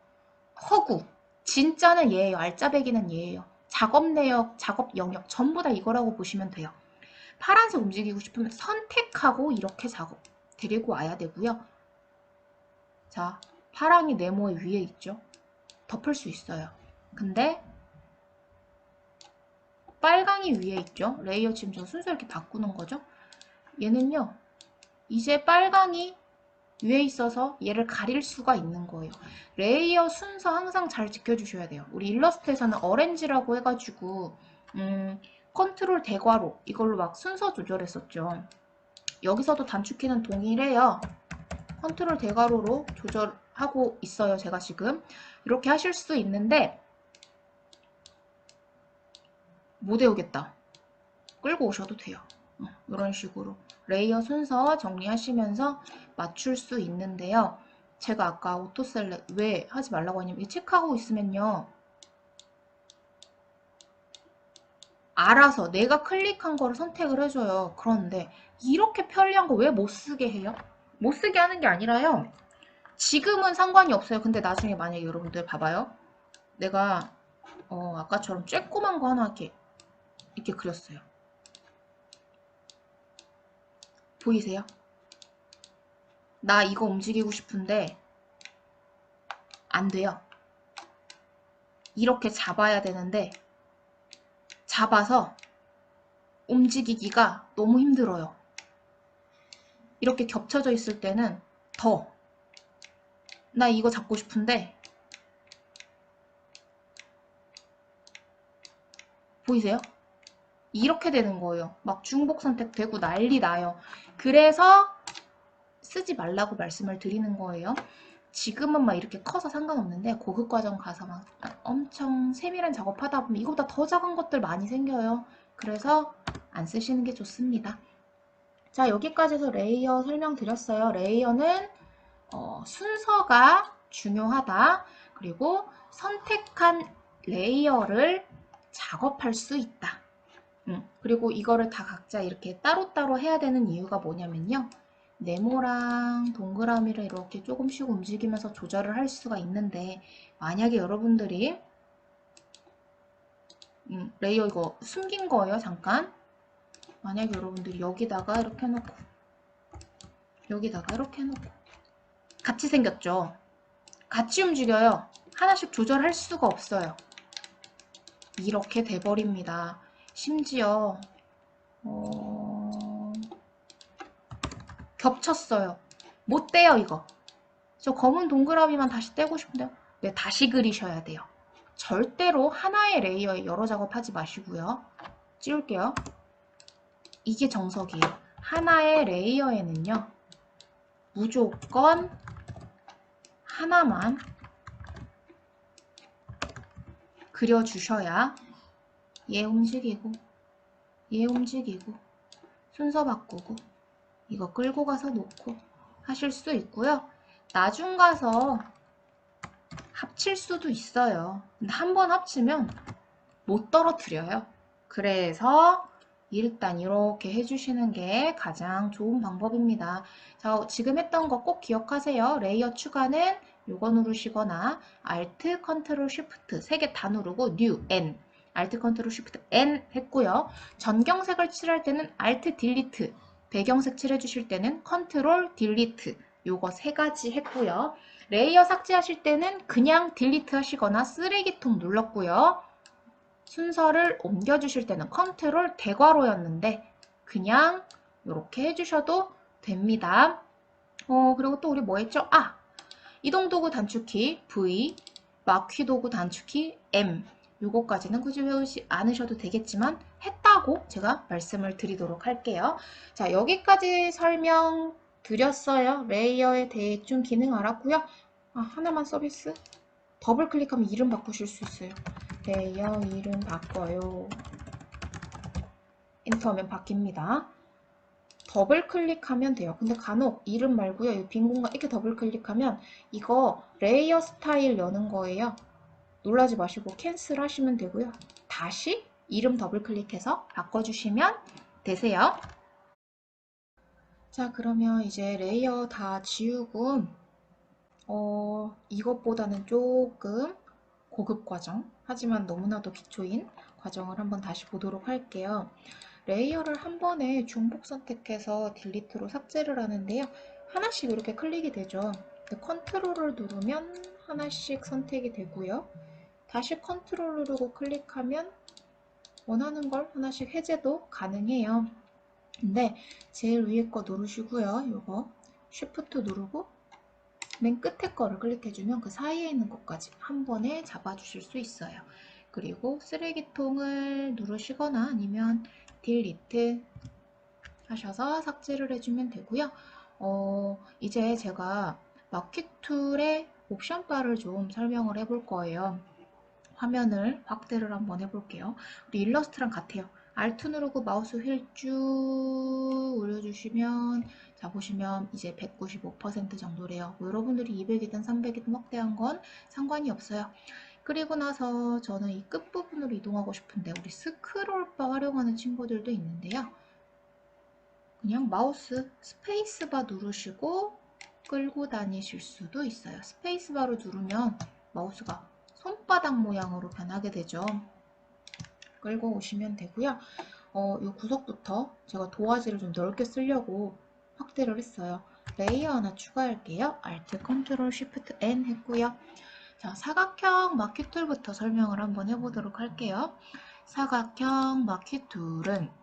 허구. 진짜는 얘예요. 알짜배기는 얘예요. 작업 내역, 작업 영역 전부 다 이거라고 보시면 돼요. 파란색 움직이고 싶으면 선택하고 이렇게 작업 데리고 와야 되고요. 자, 파랑이 네모의 위에 있죠. 덮을 수 있어요. 근데 빨강이 위에 있죠. 레이어 지금 저 순서 이렇게 바꾸는 거죠. 얘는요. 이제 빨강이 위에 있어서 얘를 가릴 수가 있는 거예요. 레이어 순서 항상 잘 지켜주셔야 돼요. 우리 일러스트에서는 어렌지라고 해가지고 컨트롤 대괄호 이걸로 막 순서 조절했었죠. 여기서도 단축키는 동일해요. 컨트롤 대괄호로 조절하고 있어요. 제가 지금 이렇게 하실 수 있는데 못 외우겠다. 끌고 오셔도 돼요. 이런 식으로 레이어 순서 정리하시면서 맞출 수 있는데요. 제가 아까 오토셀렉 왜 하지 말라고 하냐면 체크하고 있으면요. 알아서 내가 클릭한 거를 선택을 해줘요. 그런데 이렇게 편리한 거 왜 못 쓰게 해요? 못 쓰게 하는 게 아니라요. 지금은 상관이 없어요. 근데 나중에 만약에 여러분들 봐봐요. 내가 아까처럼 쬐꼬만 거 하나 이렇게 그렸어요. 보이세요? 나 이거 움직이고 싶은데 안 돼요. 이렇게 잡아야 되는데 잡아서 움직이기가 너무 힘들어요. 이렇게 겹쳐져 있을 때는 나 이거 잡고 싶은데 보이세요? 이렇게 되는 거예요. 막 중복 선택되고 난리 나요. 그래서 쓰지 말라고 말씀을 드리는 거예요. 지금은 막 이렇게 커서 상관없는데 고급 과정 가서 막 엄청 세밀한 작업하다 보면 이거보다 더 작은 것들 많이 생겨요. 그래서 안 쓰시는 게 좋습니다. 자, 여기까지 해서 레이어 설명드렸어요. 레이어는 순서가 중요하다. 그리고 선택한 레이어를 작업할 수 있다. 그리고 이거를 다 각자 이렇게 따로따로 해야 되는 이유가 뭐냐면요. 네모랑 동그라미를 이렇게 조금씩 움직이면서 조절을 할 수가 있는데 만약에 여러분들이 레이어 이거 숨긴 거예요. 잠깐. 만약에 여러분들이 여기다가 이렇게 해놓고 여기다가 이렇게 해놓고 같이 생겼죠. 같이 움직여요. 하나씩 조절할 수가 없어요. 이렇게 돼버립니다. 심지어 겹쳤어요. 못 떼요 이거. 저 검은 동그라미만 다시 떼고 싶은데요. 네, 다시 그리셔야 돼요. 절대로 하나의 레이어에 여러 작업하지 마시고요. 지울게요. 이게 정석이에요. 하나의 레이어에는요. 무조건 하나만 그려주셔야 얘 움직이고 얘 움직이고 순서 바꾸고 이거 끌고 가서 놓고 하실 수 있고요. 나중 가서 합칠 수도 있어요. 근데 한 번 합치면 못 떨어뜨려요. 그래서 일단 이렇게 해주시는 게 가장 좋은 방법입니다. 자, 지금 했던 거 꼭 기억하세요. 레이어 추가는 요거 누르시거나 Alt, Ctrl, Shift 3개 다 누르고 New, N Alt, Ctrl, Shift, N 했고요. 전경색을 칠할 때는 Alt, Delete 배경색 칠해주실 때는 Ctrl, Delete 요거 3가지 했고요. 레이어 삭제하실 때는 그냥 딜리트 하시거나 쓰레기통 눌렀고요. 순서를 옮겨주실 때는 컨트롤 대괄호였는데 그냥 이렇게 해주셔도 됩니다. 그리고 또 우리 뭐 했죠? 이동도구 단축키 V, 마퀴도구 단축키 M 요거까지는 굳이 외우지 않으셔도 되겠지만 했다고 제가 말씀을 드리도록 할게요. 자, 여기까지 설명 드렸어요. 레이어에 대충 기능 알았고요. 하나만 서비스. 더블 클릭하면 이름 바꾸실 수 있어요. 레이어 이름 바꿔요. 엔터하면 바뀝니다. 더블 클릭하면 돼요. 근데 간혹 이름 말고요. 이 빈 공간 이렇게 더블 클릭하면 이거 레이어 스타일 여는 거예요. 놀라지 마시고 캔슬 하시면 되고요. 다시 이름 더블 클릭해서 바꿔주시면 되세요. 자, 그러면 이제 레이어 다 지우고 이것보다는 조금 고급 과정, 하지만 너무나도 기초인 과정을 한번 다시 보도록 할게요. 레이어를 한 번에 중복 선택해서 딜리트로 삭제를 하는데요. 하나씩 이렇게 클릭이 되죠. 컨트롤을 누르면 하나씩 선택이 되고요. 다시 컨트롤 누르고 클릭하면 원하는 걸 하나씩 해제도 가능해요. 근데 제일 위에 거 누르시고요. 요거 쉬프트 누르고 맨 끝에 거를 클릭해주면 그 사이에 있는 것까지 한 번에 잡아주실 수 있어요. 그리고 쓰레기통을 누르시거나 아니면 딜리트 하셔서 삭제를 해주면 되고요. 이제 제가 마퀴툴의 옵션 바를 좀 설명을 해볼 거예요. 화면을 확대를 한번 해볼게요. 우리 일러스트랑 같아요. Alt 누르고 마우스 휠 쭉 올려주시면 자 보시면 이제 195% 정도래요. 뭐 여러분들이 200이든 300이든 확대한 건 상관이 없어요. 그리고 나서 저는 이 끝부분으로 이동하고 싶은데 우리 스크롤바 활용하는 친구들도 있는데요. 그냥 마우스 스페이스바 누르시고 끌고 다니실 수도 있어요. 스페이스바로 누르면 마우스가 손바닥 모양으로 변하게 되죠. 끌고 오시면 되고요. 이 구석부터 제가 도화지를 좀 넓게 쓰려고 확대를 했어요. 레이어 하나 추가할게요. Alt, Ctrl, Shift, N 했고요. 자, 사각형 마퀴툴부터 설명을 한번 해보도록 할게요. 사각형 마퀴툴은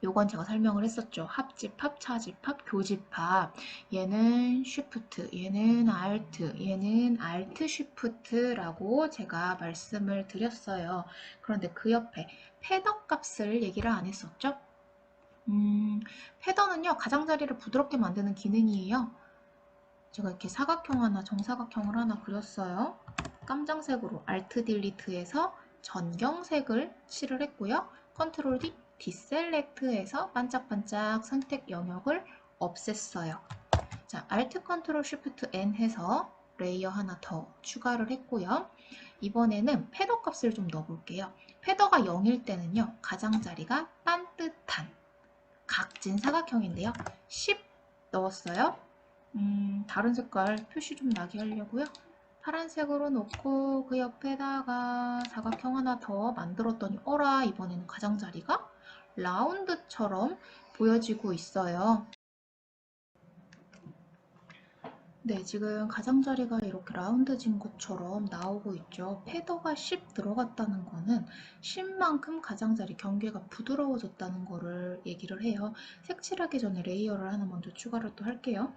요건 제가 설명을 했었죠. 합집합, 차집합, 교집합. 얘는 Shift, 얘는 Alt, 얘는 Alt Shift라고 제가 말씀을 드렸어요. 그런데 그 옆에 패더 값을 얘기를 안 했었죠. 패더는요, 가장자리를 부드럽게 만드는 기능이에요. 제가 이렇게 사각형 하나, 정사각형을 하나 그렸어요. 깜장색으로 Alt 딜리트해서 전경색을 칠을 했고요. 컨트롤 D, 디셀렉트해서 반짝반짝 선택 영역을 없앴어요. 자, Alt 컨트롤 Shift N 해서 레이어 하나 더 추가를 했고요. 이번에는 패더 값을 좀 넣어볼게요. 패더가 0일 때는요, 가장자리가 딴뜻한 각진 사각형인데요. 10 넣었어요. 다른 색깔 표시 좀 나게 하려고요. 파란색으로 놓고 그 옆에다가 사각형 하나 더 만들었더니 어라, 이번에는 가장자리가 라운드처럼 보여지고 있어요. 네, 지금 가장자리가 이렇게 라운드진 것처럼 나오고 있죠. 패더가 10 들어갔다는 거는 10만큼 가장자리 경계가 부드러워졌다는 거를 얘기를 해요. 색칠하기 전에 레이어를 하나 먼저 추가를 또 할게요.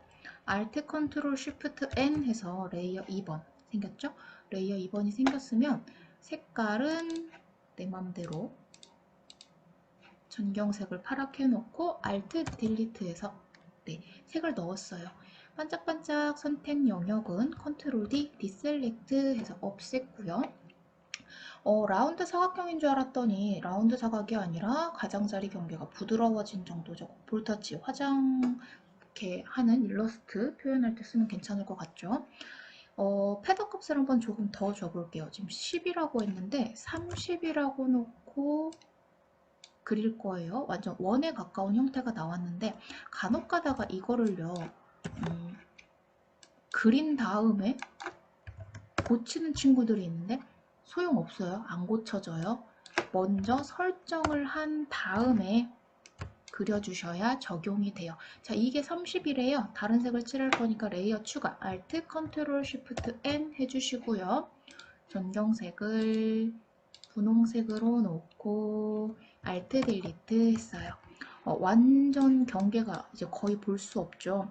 Alt Ctrl Shift N 해서 레이어 2번 생겼죠? 레이어 2번이 생겼으면 색깔은 내 맘대로 전경색을 파랗게 해놓고 Alt Delete 해서 네, 색을 넣었어요. 반짝반짝 선택 영역은 Ctrl D, 디셀렉트 해서 없앴고요. 라운드 사각형인 줄 알았더니 라운드 사각이 아니라 가장자리 경계가 부드러워진 정도죠. 볼터치 화장 이렇게 하는 일러스트 표현할 때 쓰면 괜찮을 것 같죠. 패더 값을 한번 조금 더 줘볼게요. 지금 10이라고 했는데 30이라고 놓고 그릴 거예요. 완전 원에 가까운 형태가 나왔는데 간혹 가다가 이거를요 그린 다음에 고치는 친구들이 있는데 소용없어요. 안 고쳐져요. 먼저 설정을 한 다음에 그려주셔야 적용이 돼요. 자, 이게 30이래요. 다른 색을 칠할 거니까 레이어 추가 Alt Ctrl Shift N 해주시고요. 전경색을 분홍색으로 놓고 Alt Delete 했어요. 완전 경계가 이제 거의 볼 수 없죠.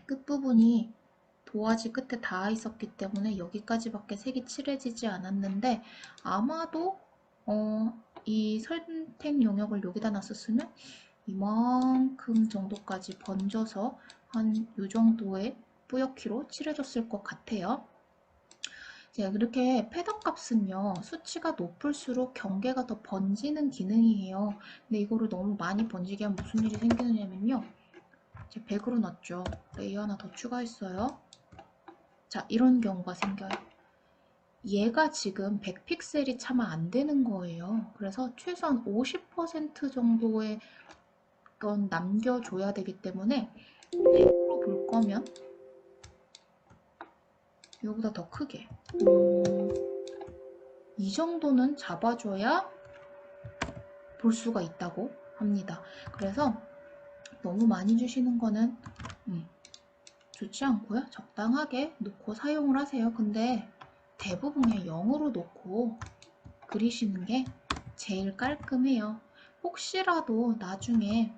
끝부분이 도화지 끝에 닿아 있었기 때문에 여기까지밖에 색이 칠해지지 않았는데 아마도 이 선택 영역을 여기다 놨었으면 이만큼 정도까지 번져서 한 이 정도의 뿌옇기로 칠해졌을 것 같아요. 이렇게 패더 값은요, 수치가 높을수록 경계가 더 번지는 기능이에요. 근데 이거를 너무 많이 번지게 하면 무슨 일이 생기느냐면요. 100으로 놨죠. 레이어 하나 더 추가했어요. 자, 이런 경우가 생겨요. 얘가 지금 100픽셀이 차마 안 되는 거예요. 그래서 최소한 50% 정도의 건 남겨줘야 되기 때문에 100으로 볼 거면 이거보다 더 크게 이 정도는 잡아줘야 볼 수가 있다고 합니다. 그래서 너무 많이 주시는 거는 좋지 않고요. 적당하게 놓고 사용을 하세요. 근데 대부분 그냥 0으로 놓고 그리시는 게 제일 깔끔해요. 혹시라도 나중에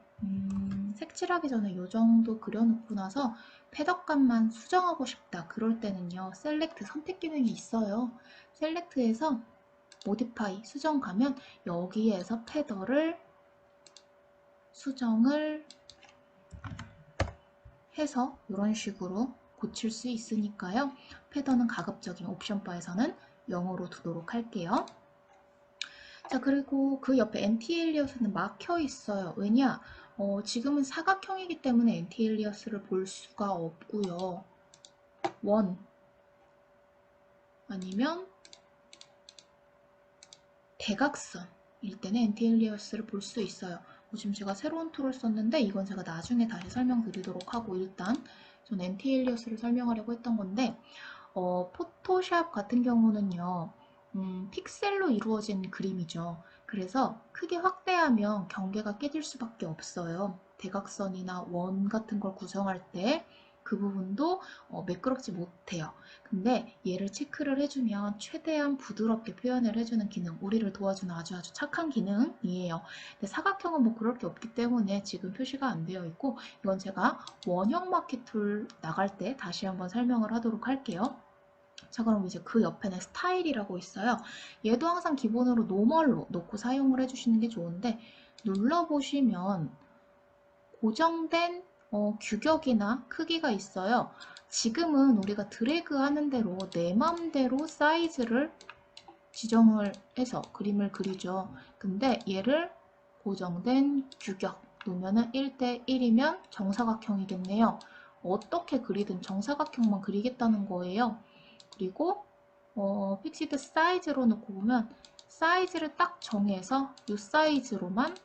색칠하기 전에 이 정도 그려놓고 나서 패더감만 수정하고 싶다. 그럴 때는요. 셀렉트 선택 기능이 있어요. 셀렉트에서 모디파이 수정 가면 여기에서 패더를 수정을 해서 이런 식으로 고칠 수 있으니까요. 패더는 가급적인 옵션 바에서는 0으로 두도록 할게요. 자, 그리고 그 옆에 엔티에일리어스는 막혀 있어요. 왜냐? 지금은 사각형이기 때문에 엔티에일리어스를 볼 수가 없고요. 원 아니면 대각선일 때는 엔티에일리어스를 볼 수 있어요. 지금 제가 새로운 툴을 썼는데 이건 제가 나중에 다시 설명드리도록 하고 일단 전 엔티에일리어스를 설명하려고 했던 건데 포토샵 같은 경우는요. 픽셀로 이루어진 그림이죠. 그래서 크게 확대하면 경계가 깨질 수밖에 없어요. 대각선이나 원 같은 걸 구성할 때 그 부분도 매끄럽지 못해요. 근데 얘를 체크를 해주면 최대한 부드럽게 표현을 해주는 기능, 우리를 도와주는 아주 착한 기능이에요. 근데 사각형은 뭐 그럴 게 없기 때문에 지금 표시가 안 되어 있고 이건 제가 원형 마켓 툴 나갈 때 다시 한번 설명을 하도록 할게요. 자, 그럼 이제 그 옆에는 스타일이라고 있어요. 얘도 항상 기본으로 노멀로 놓고 사용을 해주시는 게 좋은데 눌러보시면 고정된 규격이나 크기가 있어요. 지금은 우리가 드래그 하는 대로 내 맘대로 사이즈를 지정을 해서 그림을 그리죠. 근데 얘를 고정된 규격 놓으면 1:1이면 정사각형이겠네요. 어떻게 그리든 정사각형만 그리겠다는 거예요. 그리고 픽시드 사이즈로 놓고 보면 사이즈를 딱 정해서 이 사이즈로만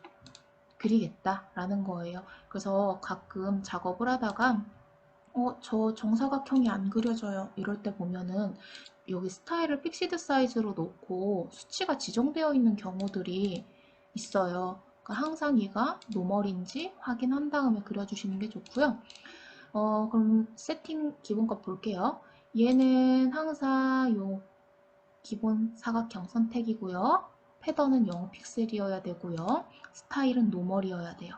그리겠다라는 거예요. 그래서 가끔 작업을 하다가 저 정사각형이 안 그려져요. 이럴 때 보면은 여기 스타일을 픽시드 사이즈로 놓고 수치가 지정되어 있는 경우들이 있어요. 그러니까 항상 얘가 노멀인지 확인한 다음에 그려주시는 게 좋고요. 그럼 세팅 기본값 볼게요. 얘는 항상 요 기본 사각형 선택이고요. 패턴은 0픽셀이어야 되고요. 스타일은 노멀이어야 돼요.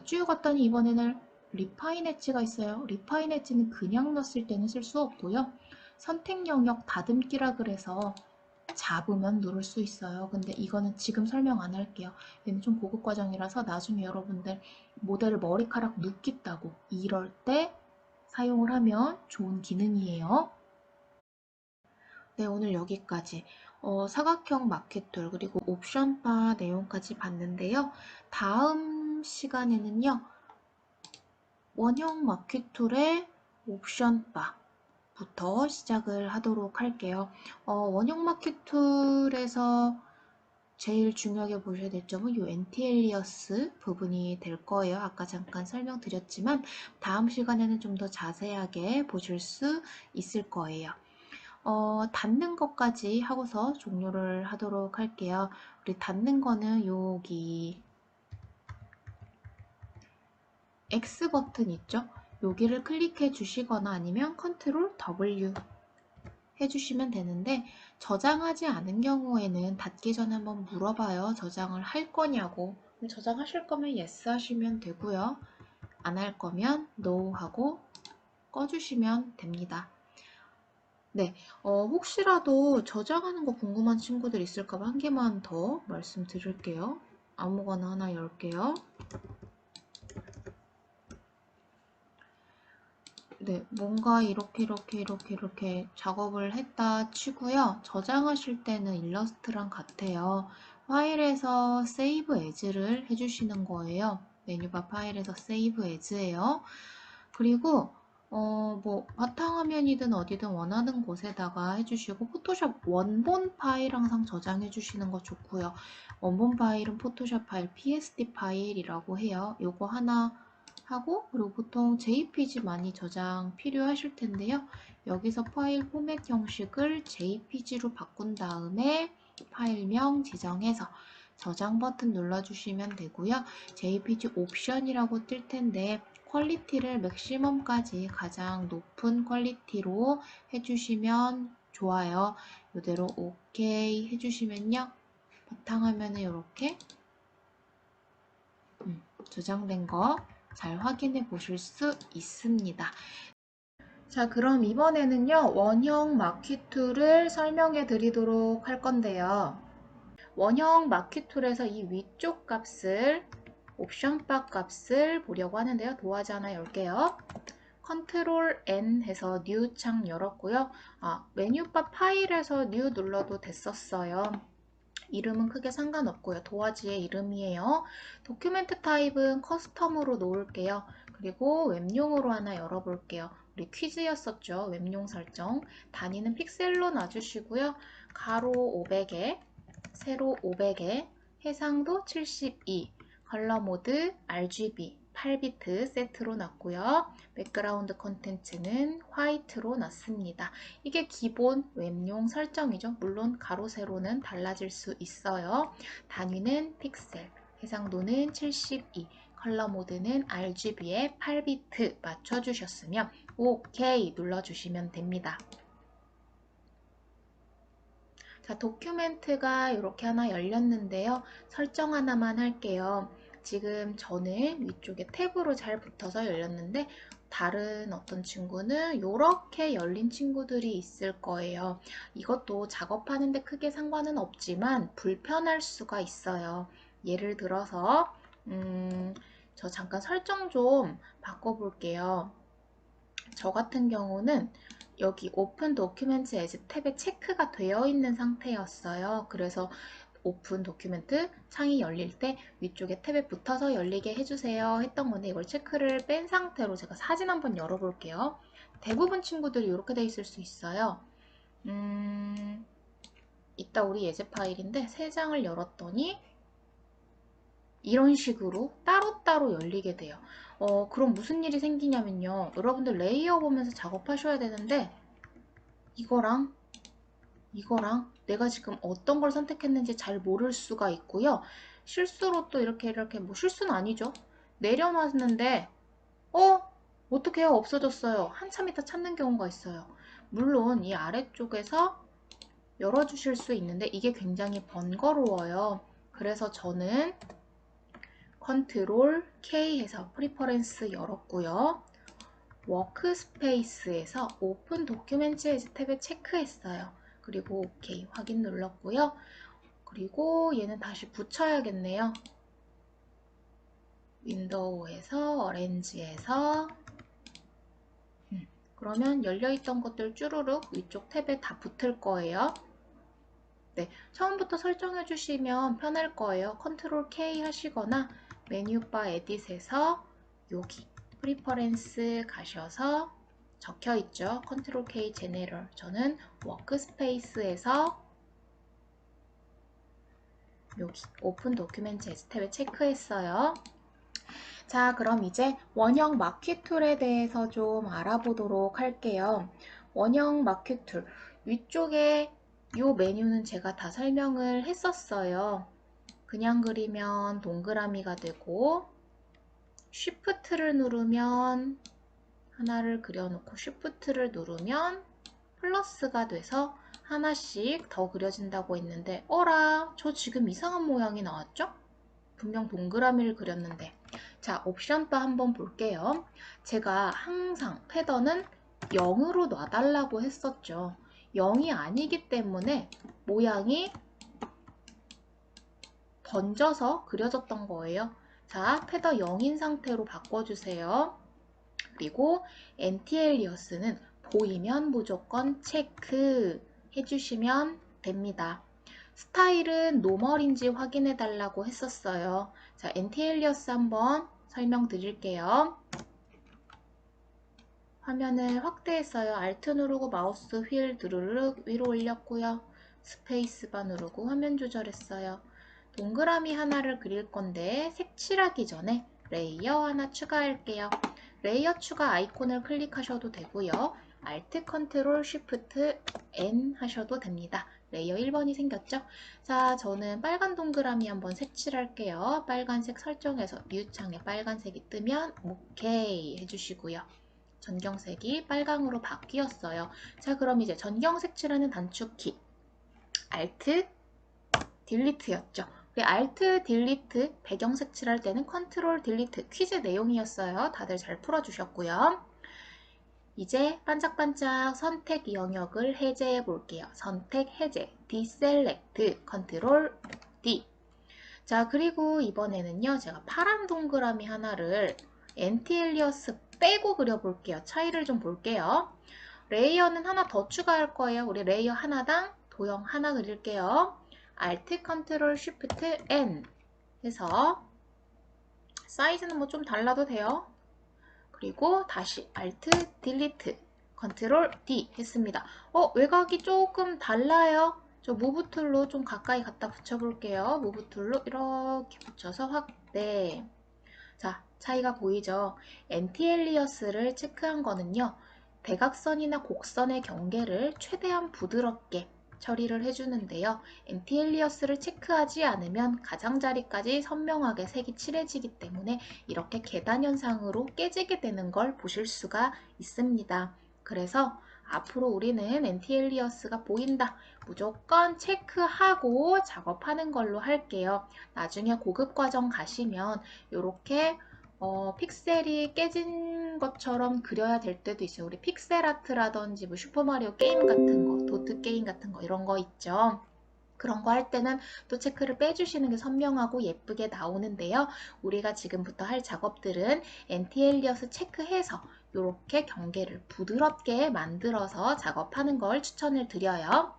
쭉 갔더니 이번에는 리파인 엣지가 있어요. 리파인 엣지는 그냥 넣었을 때는 쓸 수 없고요. 선택 영역 다듬기라 그래서 잡으면 누를 수 있어요. 근데 이거는 지금 설명 안 할게요. 얘는 좀 고급 과정이라서 나중에 여러분들 모델을 머리카락 눕겠다고 이럴 때 사용을 하면 좋은 기능이에요. 네, 오늘 여기까지 사각형 마켓 툴 그리고 옵션 바 내용까지 봤는데요. 다음 시간에는요. 원형 마켓 툴의 옵션 바부터 시작을 하도록 할게요. 원형 마켓 툴에서 제일 중요하게 보셔야 될 점은 이 엔티엘리어스 부분이 될 거예요. 아까 잠깐 설명드렸지만 다음 시간에는 좀 더 자세하게 보실 수 있을 거예요. 닫는 것까지 하고서 종료를 하도록 할게요. 우리 닫는 거는 여기 X 버튼 있죠? 여기를 클릭해 주시거나 아니면 컨트롤 W 해주시면 되는데 저장하지 않은 경우에는 닫기 전에 한번 물어봐요. 저장을 할 거냐고. 저장하실 거면 yes 하시면 되고요. 안 할 거면 no 하고 꺼주시면 됩니다. 네, 혹시라도 저장하는 거 궁금한 친구들 있을까 봐 한 개만 더 말씀드릴게요. 아무거나 하나 열게요. 네, 뭔가 이렇게 작업을 했다 치고요. 저장하실 때는 일러스트랑 같아요. 파일에서 Save As를 해주시는 거예요. 메뉴바 파일에서 Save As예요. 그리고 뭐 바탕화면이든 어디든 원하는 곳에다가 해주시고 포토샵 원본 파일 항상 저장해 주시는 거 좋고요. 원본 파일은 포토샵 파일, PSD 파일이라고 해요. 요거 하나 하고 그리고 보통 JPG 많이 저장 필요하실 텐데요. 여기서 파일 포맷 형식을 JPG로 바꾼 다음에 파일명 지정해서 저장 버튼 눌러주시면 되고요. JPG 옵션이라고 뜰 텐데 퀄리티를 맥시멈까지 가장 높은 퀄리티로 해주시면 좋아요. 이대로 OK 해주시면요. 바탕화면에 이렇게 저장된 거 잘 확인해 보실 수 있습니다. 자, 그럼 이번에는요, 원형 마퀴 툴을 설명해 드리도록 할 건데요. 원형 마퀴 툴에서 이 위쪽 값을 옵션 바 값을 보려고 하는데요. 도화지 하나 열게요. 컨트롤 N 해서 뉴 창 열었고요. 메뉴바 파일에서 뉴 눌러도 됐었어요. 이름은 크게 상관없고요. 도화지의 이름이에요. 도큐멘트 타입은 커스텀으로 놓을게요. 그리고 웹용으로 하나 열어볼게요. 우리 퀴즈였었죠. 웹용 설정. 단위는 픽셀로 놔주시고요. 가로 500에, 세로 500에, 해상도 72, 컬러 모드 RGB 8비트 세트로 놨고요. 백그라운드 컨텐츠는 화이트로 놨습니다. 이게 기본 웹용 설정이죠. 물론 가로 세로는 달라질 수 있어요. 단위는 픽셀, 해상도는 72, 컬러 모드는 RGB에 8비트 맞춰주셨으면 OK 눌러주시면 됩니다. 자, 도큐멘트가 이렇게 하나 열렸는데요. 설정 하나만 할게요. 지금 저는 위쪽에 탭으로 잘 붙어서 열렸는데 다른 어떤 친구는 이렇게 열린 친구들이 있을 거예요. 이것도 작업하는데 크게 상관은 없지만 불편할 수가 있어요. 예를 들어서 저 잠깐 설정 좀 바꿔볼게요. 저 같은 경우는 여기 오픈 도큐멘트 에즈 탭에 체크가 되어 있는 상태였어요. 그래서 오픈 도큐멘트 창이 열릴 때 위쪽에 탭에 붙어서 열리게 해주세요 했던 건데 이걸 체크를 뺀 상태로 제가 사진 한번 열어볼게요. 대부분 친구들이 이렇게 돼 있을 수 있어요. 이따 우리 예제 파일인데 3장을 열었더니 이런 식으로 따로따로 열리게 돼요. 그럼 무슨 일이 생기냐면요. 여러분들 레이어 보면서 작업하셔야 되는데 이거랑 이거랑 내가 지금 어떤 걸 선택했는지 잘 모를 수가 있고요. 실수로 또 이렇게 뭐 실수는 아니죠. 내려놨는데 어? 어떡해요? 없어졌어요. 한참 있다 찾는 경우가 있어요. 물론 이 아래쪽에서 열어주실 수 있는데 이게 굉장히 번거로워요. 그래서 저는 컨트롤 K 해서 프리퍼런스 열었고요. 워크스페이스에서 오픈 도큐멘트 탭에 체크했어요. 그리고 OK 확인 눌렀고요. 그리고 얘는 다시 붙여야겠네요. 윈도우에서 어렌지에서 그러면 열려있던 것들 쭈루룩 위쪽 탭에 다 붙을 거예요. 네, 처음부터 설정해 주시면 편할 거예요. 컨트롤 K 하시거나 메뉴바 에딧에서 여기 프리퍼런스 가셔서 적혀 있죠. 컨트롤 K 제네럴. 저는 워크스페이스에서 여기 오픈 도큐멘트 탭에 체크했어요. 자, 그럼 이제 원형 마퀴 툴에 대해서 좀 알아보도록 할게요. 원형 마퀴 툴 위쪽에 이 메뉴는 제가 다 설명을 했었어요. 그냥 그리면 동그라미가 되고 쉬프트를 누르면 하나를 그려놓고 쉬프트를 누르면 플러스가 돼서 하나씩 더 그려진다고 했는데 어라, 저 지금 이상한 모양이 나왔죠? 분명 동그라미를 그렸는데. 자, 옵션 바 한번 볼게요. 제가 항상 패턴은 0으로 놔달라고 했었죠. 0이 아니기 때문에 모양이 번져서 그려졌던 거예요. 자, 패더 0인 상태로 바꿔주세요. 그리고 엔티엘리어스는 보이면 무조건 체크 해주시면 됩니다. 스타일은 노멀인지 확인해 달라고 했었어요. 자, 엔티엘리어스 한번 설명드릴게요. 화면을 확대했어요. Alt 누르고 마우스 휠 드르륵 위로 올렸고요. 스페이스바 누르고 화면 조절했어요. 동그라미 하나를 그릴 건데 색칠하기 전에 레이어 하나 추가할게요. 레이어 추가 아이콘을 클릭하셔도 되고요. Alt 컨트롤 Shift N 하셔도 됩니다. 레이어 1번이 생겼죠? 자, 저는 빨간 동그라미 한번 색칠할게요. 빨간색 설정해서 뷰 창에 빨간색이 뜨면 OK 해주시고요. 전경색이 빨강으로 바뀌었어요. 자, 그럼 이제 전경 색칠하는 단축키 Alt, 딜리트였죠. 우리 Alt, 딜리트 배경 색칠할 때는 컨트롤, 딜리트 퀴즈 내용이었어요. 다들 잘 풀어주셨고요. 이제 반짝반짝 선택 영역을 해제해 볼게요. 선택 해제, 디셀렉트, 컨트롤 D. 자, 그리고 이번에는요, 제가 파란 동그라미 하나를 엔티엘리어스 빼고 그려볼게요. 차이를 좀 볼게요. 레이어는 하나 더 추가할 거예요. 우리 레이어 하나당 도형 하나 그릴게요. Alt, Ctrl, Shift, N 해서 사이즈는 뭐 좀 달라도 돼요. 그리고 다시 Alt, Delete, Ctrl, D 했습니다. 외곽이 조금 달라요. 저 무브 툴로 좀 가까이 갖다 붙여볼게요. 무브 툴로 이렇게 붙여서 확대. 자, 차이가 보이죠? 엔티엘리어스를 체크한 거는요. 대각선이나 곡선의 경계를 최대한 부드럽게 처리를 해주는데요. 엔티엘리어스를 체크하지 않으면 가장자리까지 선명하게 색이 칠해지기 때문에 이렇게 계단 현상으로 깨지게 되는 걸 보실 수가 있습니다. 그래서 앞으로 우리는 엔티엘리어스가 보인다. 무조건 체크하고 작업하는 걸로 할게요. 나중에 고급 과정 가시면 이렇게 픽셀이 깨진 것처럼 그려야 될 때도 있어요. 우리 픽셀 아트라든지 뭐 슈퍼마리오 게임 같은 거, 도트 게임 같은 거 이런 거 있죠. 그런 거 할 때는 또 체크를 빼주시는 게 선명하고 예쁘게 나오는데요. 우리가 지금부터 할 작업들은 엔티엘리어스 체크해서 이렇게 경계를 부드럽게 만들어서 작업하는 걸 추천을 드려요.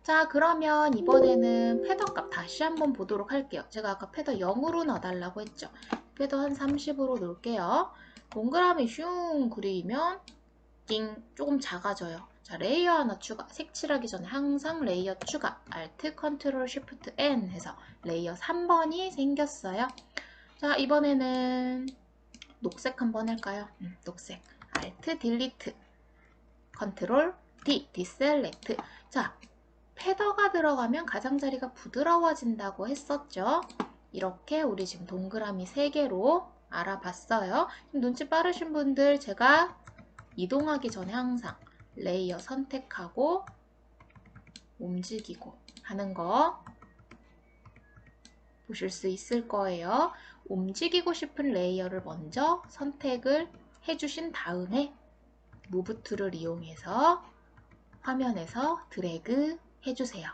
자, 그러면 이번에는 패더 값 다시 한번 보도록 할게요. 제가 아까 패더 0으로 놔달라고 했죠. 패더 한 30으로 놓을게요. 동그라미 슝 그리면 띵 조금 작아져요. 자, 레이어 하나 추가. 색칠하기 전에 항상 레이어 추가. Alt, Ctrl, Shift, N 해서 레이어 3번이 생겼어요. 자, 이번에는 녹색 한번 할까요? 녹색. Alt 딜리트. 컨트롤 D. 디셀렉트. 자, 패더가 들어가면 가장자리가 부드러워진다고 했었죠. 이렇게 우리 지금 동그라미 3개로 알아봤어요. 눈치 빠르신 분들 제가 이동하기 전에 항상 레이어 선택하고 움직이고 하는 거 보실 수 있을 거예요. 움직이고 싶은 레이어를 먼저 선택을 해주신 다음에 무브 툴을 이용해서 화면에서 드래그 해주세요.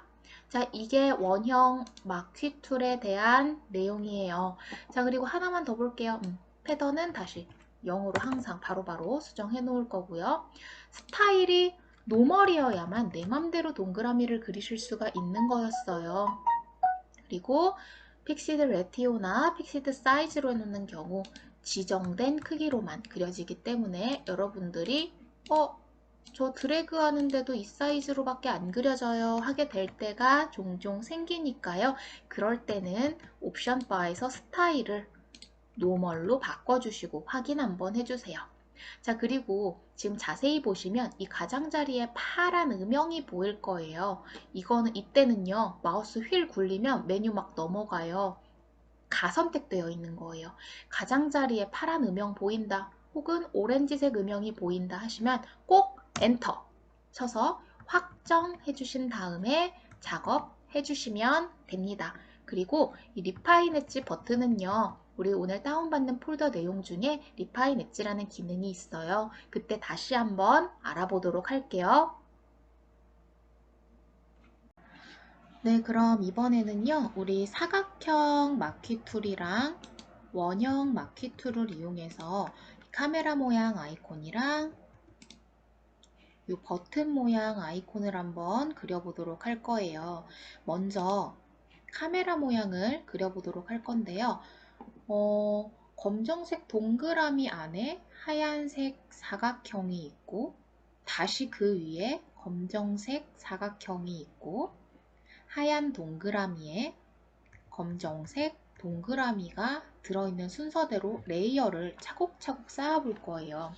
자, 이게 원형 마퀴 툴에 대한 내용이에요. 자, 그리고 하나만 더 볼게요. 패턴은 다시 0으로 항상 바로바로 수정해 놓을 거고요. 스타일이 노멀이어야만 내 맘대로 동그라미를 그리실 수가 있는 거였어요. 그리고 픽시드 레티오나 픽시드 사이즈로 해놓는 경우 지정된 크기로만 그려지기 때문에 여러분들이 저 드래그 하는데도 이 사이즈로밖에 안 그려져요 하게 될 때가 종종 생기니까요. 그럴 때는 옵션 바에서 스타일을 노멀로 바꿔주시고 확인 한번 해주세요. 자, 그리고 지금 자세히 보시면 이 가장자리에 파란 음영이 보일 거예요. 이때는요, 마우스 휠 굴리면 메뉴 막 넘어가요. 가선택되어 있는 거예요. 가장자리에 파란 음영 보인다 혹은 오렌지색 음영이 보인다 하시면 꼭 엔터 쳐서 확정해 주신 다음에 작업해 주시면 됩니다. 그리고 이 리파인 엣지 버튼은요, 우리 오늘 다운받는 폴더 내용 중에 리파인 엣지라는 기능이 있어요. 그때 다시 한번 알아보도록 할게요. 네, 그럼 이번에는요, 우리 사각형 마퀴 툴이랑 원형 마퀴 툴을 이용해서 카메라 모양 아이콘이랑 이 버튼 모양 아이콘을 한번 그려보도록 할 거예요. 먼저 카메라 모양을 그려보도록 할 건데요. 검정색 동그라미 안에 하얀색 사각형이 있고, 다시 그 위에 검정색 사각형이 있고, 하얀 동그라미에 검정색 동그라미가 들어있는 순서대로 레이어를 차곡차곡 쌓아볼 거예요.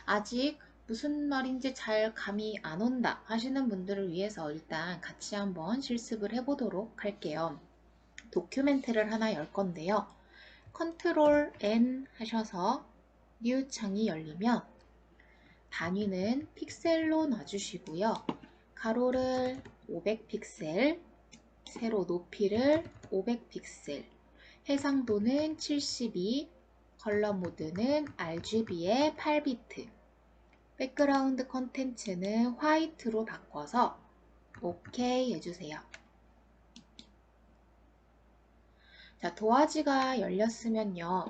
아직 무슨 말인지 잘 감이 안 온다 하시는 분들을 위해서 일단 같이 한번 실습을 해보도록 할게요. 도큐멘트를 하나 열 건데요. 컨트롤 N 하셔서 뉴 창이 열리면 단위는 픽셀로 놔주시고요. 가로를 500픽셀, 세로 높이를 500픽셀, 해상도는 72, 컬러 모드는 RGB의 8비트, 백그라운드 컨텐츠는 화이트로 바꿔서 OK 해주세요. 자, 도화지가 열렸으면요.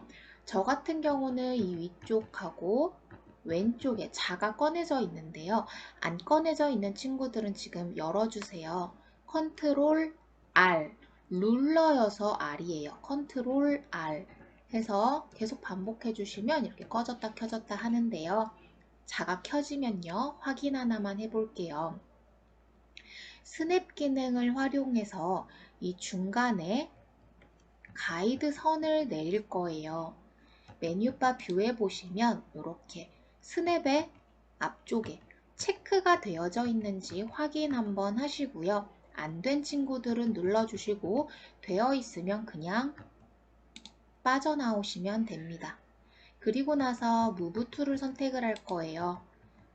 저 같은 경우는 이 위쪽하고 왼쪽에 자가 꺼내져 있는데요. 안 꺼내져 있는 친구들은 지금 열어주세요. 컨트롤 R, 룰러여서 R이에요. 컨트롤 R 해서 계속 반복해 주시면 이렇게 꺼졌다 켜졌다 하는데요. 자가 켜지면요. 확인 하나만 해볼게요. 스냅 기능을 활용해서 이 중간에 가이드 선을 내릴 거예요. 메뉴바 뷰에 보시면 이렇게 스냅의 앞쪽에 체크가 되어져 있는지 확인 한번 하시고요. 안 된 친구들은 눌러주시고 되어 있으면 그냥 빠져나오시면 됩니다. 그리고 나서 무브 툴을 선택을 할 거예요.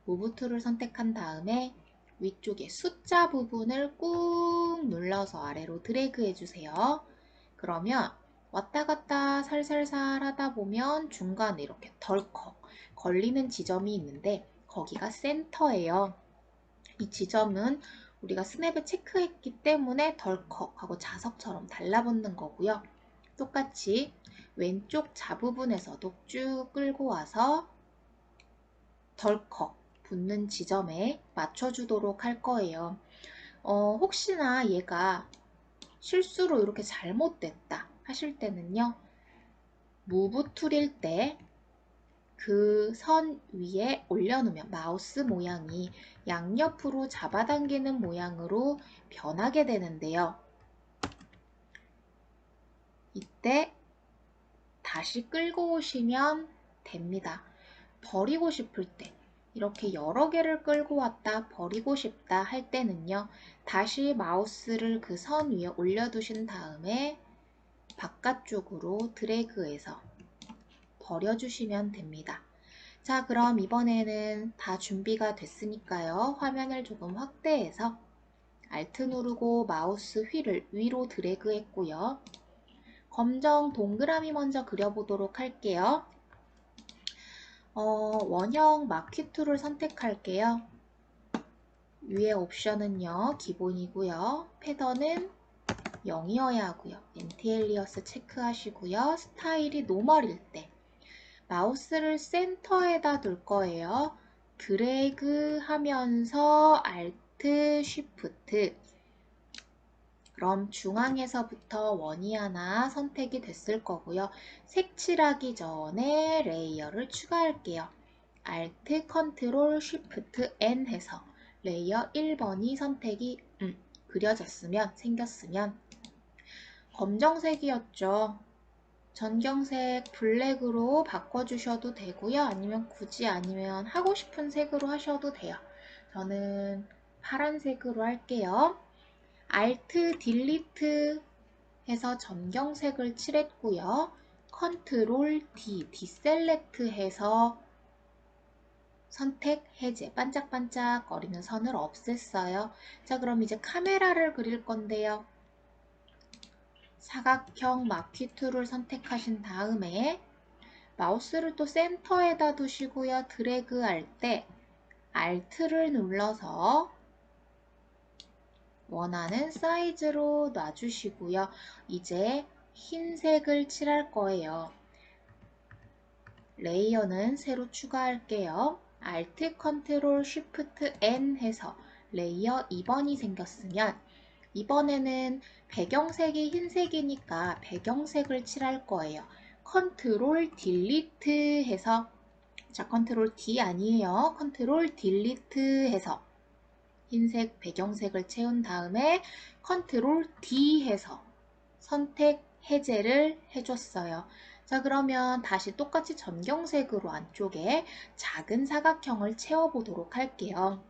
무브 툴을 선택한 다음에 위쪽에 숫자 부분을 꾹 눌러서 아래로 드래그 해주세요. 그러면 왔다 갔다 살살살 하다 보면 중간에 이렇게 덜컥 걸리는 지점이 있는데 거기가 센터예요. 이 지점은 우리가 스냅에 체크했기 때문에 덜컥 하고 자석처럼 달라붙는 거고요. 똑같이 왼쪽 좌부분에서도 쭉 끌고 와서 덜컥 붙는 지점에 맞춰주도록 할 거예요. 혹시나 얘가 실수로 이렇게 잘못됐다 하실 때는요. 무브 툴일 때 그 선 위에 올려놓으면 마우스 모양이 양옆으로 잡아당기는 모양으로 변하게 되는데요. 이때 다시 끌고 오시면 됩니다. 버리고 싶을 때 이렇게 여러 개를 끌고 왔다 버리고 싶다 할 때는요. 다시 마우스를 그 선 위에 올려두신 다음에 바깥쪽으로 드래그해서 버려주시면 됩니다. 자, 그럼 이번에는 다 준비가 됐으니까요. 화면을 조금 확대해서 Alt 누르고 마우스 휠을 위로 드래그 했고요. 검정 동그라미 먼저 그려보도록 할게요. 원형 마퀴 툴을 선택할게요. 위에 옵션은요, 기본이고요. 패턴은 0이어야 하고요. 엔티엘리어스 체크하시고요. 스타일이 노멀일 때 마우스를 센터에다 둘 거예요. 드래그 하면서 Alt, Shift. 그럼 중앙에서부터 원이 하나 선택이 됐을 거고요. 색칠하기 전에 레이어를 추가할게요. Alt, Ctrl, Shift, N 해서 레이어 1번이 선택이 그려졌으면 생겼으면 검정색이었죠. 전경색 블랙으로 바꿔주셔도 되고요. 아니면 굳이 아니면 하고 싶은 색으로 하셔도 돼요. 저는 파란색으로 할게요. Alt, Delete 해서 전경색을 칠했고요. Ctrl D, Deselect 해서 선택, 해제, 반짝반짝거리는 선을 없앴어요. 자, 그럼 이제 카메라를 그릴 건데요. 사각형 마퀴 툴을 선택하신 다음에 마우스를 또 센터에다 두시고요. 드래그 할 때 Alt를 눌러서 원하는 사이즈로 놔주시고요. 이제 흰색을 칠할 거예요. 레이어는 새로 추가할게요. Alt, Ctrl, Shift, N 해서 레이어 2번이 생겼으면 이번에는 배경색이 흰색이니까 배경색을 칠할 거예요. Ctrl, Delete 해서 자, Ctrl D 아니에요. Ctrl Delete 해서 흰색 배경색을 채운 다음에 Ctrl D 해서 선택 해제를 해줬어요. 자, 그러면 다시 똑같이 전경색으로 안쪽에 작은 사각형을 채워보도록 할게요.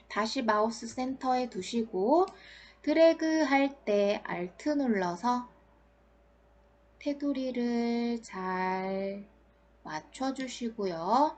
다시 마우스 센터에 두시고 드래그 할 때 Alt 눌러서 테두리를 잘 맞춰주시고요.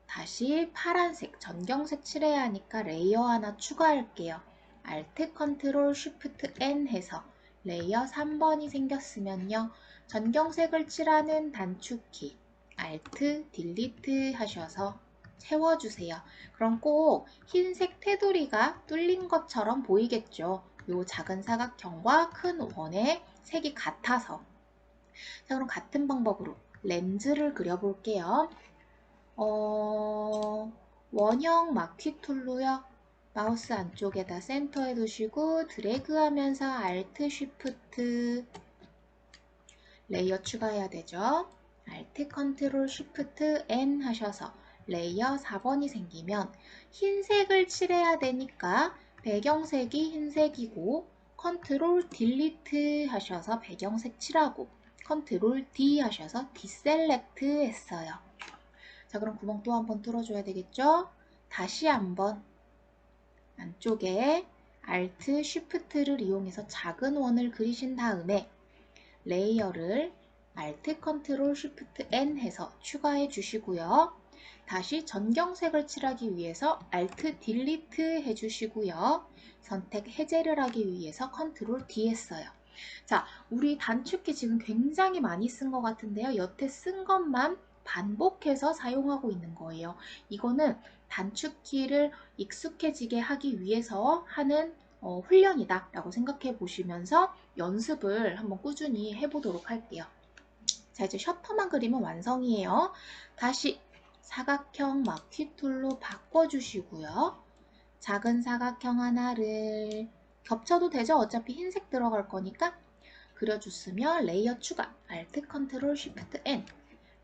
다시 파란색, 전경색 칠해야 하니까 레이어 하나 추가할게요. Alt, Ctrl, Shift, N 해서 레이어 3번이 생겼으면요. 전경색을 칠하는 단축키 Alt, Delete 하셔서 채워주세요. 그럼 꼭 흰색 테두리가 뚫린 것처럼 보이겠죠. 요 작은 사각형과 큰 원의 색이 같아서. 자, 그럼 같은 방법으로 렌즈를 그려볼게요. 원형 마퀴 툴로요. 마우스 안쪽에다 센터에 두시고 드래그 하면서 Alt, Shift 레이어 추가해야 되죠. Alt, Ctrl, Shift, N 하셔서 레이어 4번이 생기면 흰색을 칠해야 되니까 배경색이 흰색이고 Ctrl, Delete 하셔서 배경색 칠하고 Ctrl D 하셔서 Deselect 했어요. 자, 그럼 구멍 또 한번 뚫어줘야 되겠죠? 다시 한번 안쪽에 Alt, Shift를 이용해서 작은 원을 그리신 다음에 레이어를 Alt, Ctrl, Shift, N 해서 추가해 주시고요. 다시 전경색을 칠하기 위해서 Alt, Delete 해주시고요. 선택 해제를 하기 위해서 Ctrl D 했어요. 자, 우리 단축키 지금 굉장히 많이 쓴 것 같은데요. 여태 쓴 것만 반복해서 사용하고 있는 거예요. 이거는 단축키를 익숙해지게 하기 위해서 하는 훈련이다 라고 생각해 보시면서 연습을 한번 꾸준히 해보도록 할게요. 자, 이제 셔터만 그리면 완성이에요. 다시 사각형 마퀴 툴로 바꿔주시고요. 작은 사각형 하나를 겹쳐도 되죠? 어차피 흰색 들어갈 거니까 그려줬으면 레이어 추가 Alt, Ctrl, Shift, N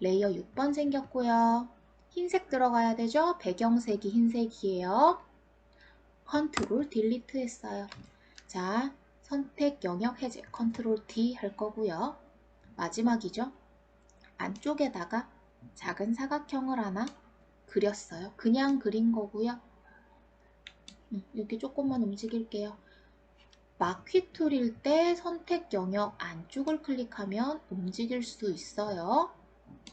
레이어 6번 생겼고요. 흰색 들어가야 되죠? 배경색이 흰색이에요. Ctrl Delete 했어요. 자, 선택 영역 해제 Ctrl D 할 거고요. 마지막이죠. 안쪽에다가 작은 사각형을 하나 그렸어요. 그냥 그린 거고요. 이렇게 조금만 움직일게요. 마퀴 툴일 때 선택 영역 안쪽을 클릭하면 움직일 수 있어요.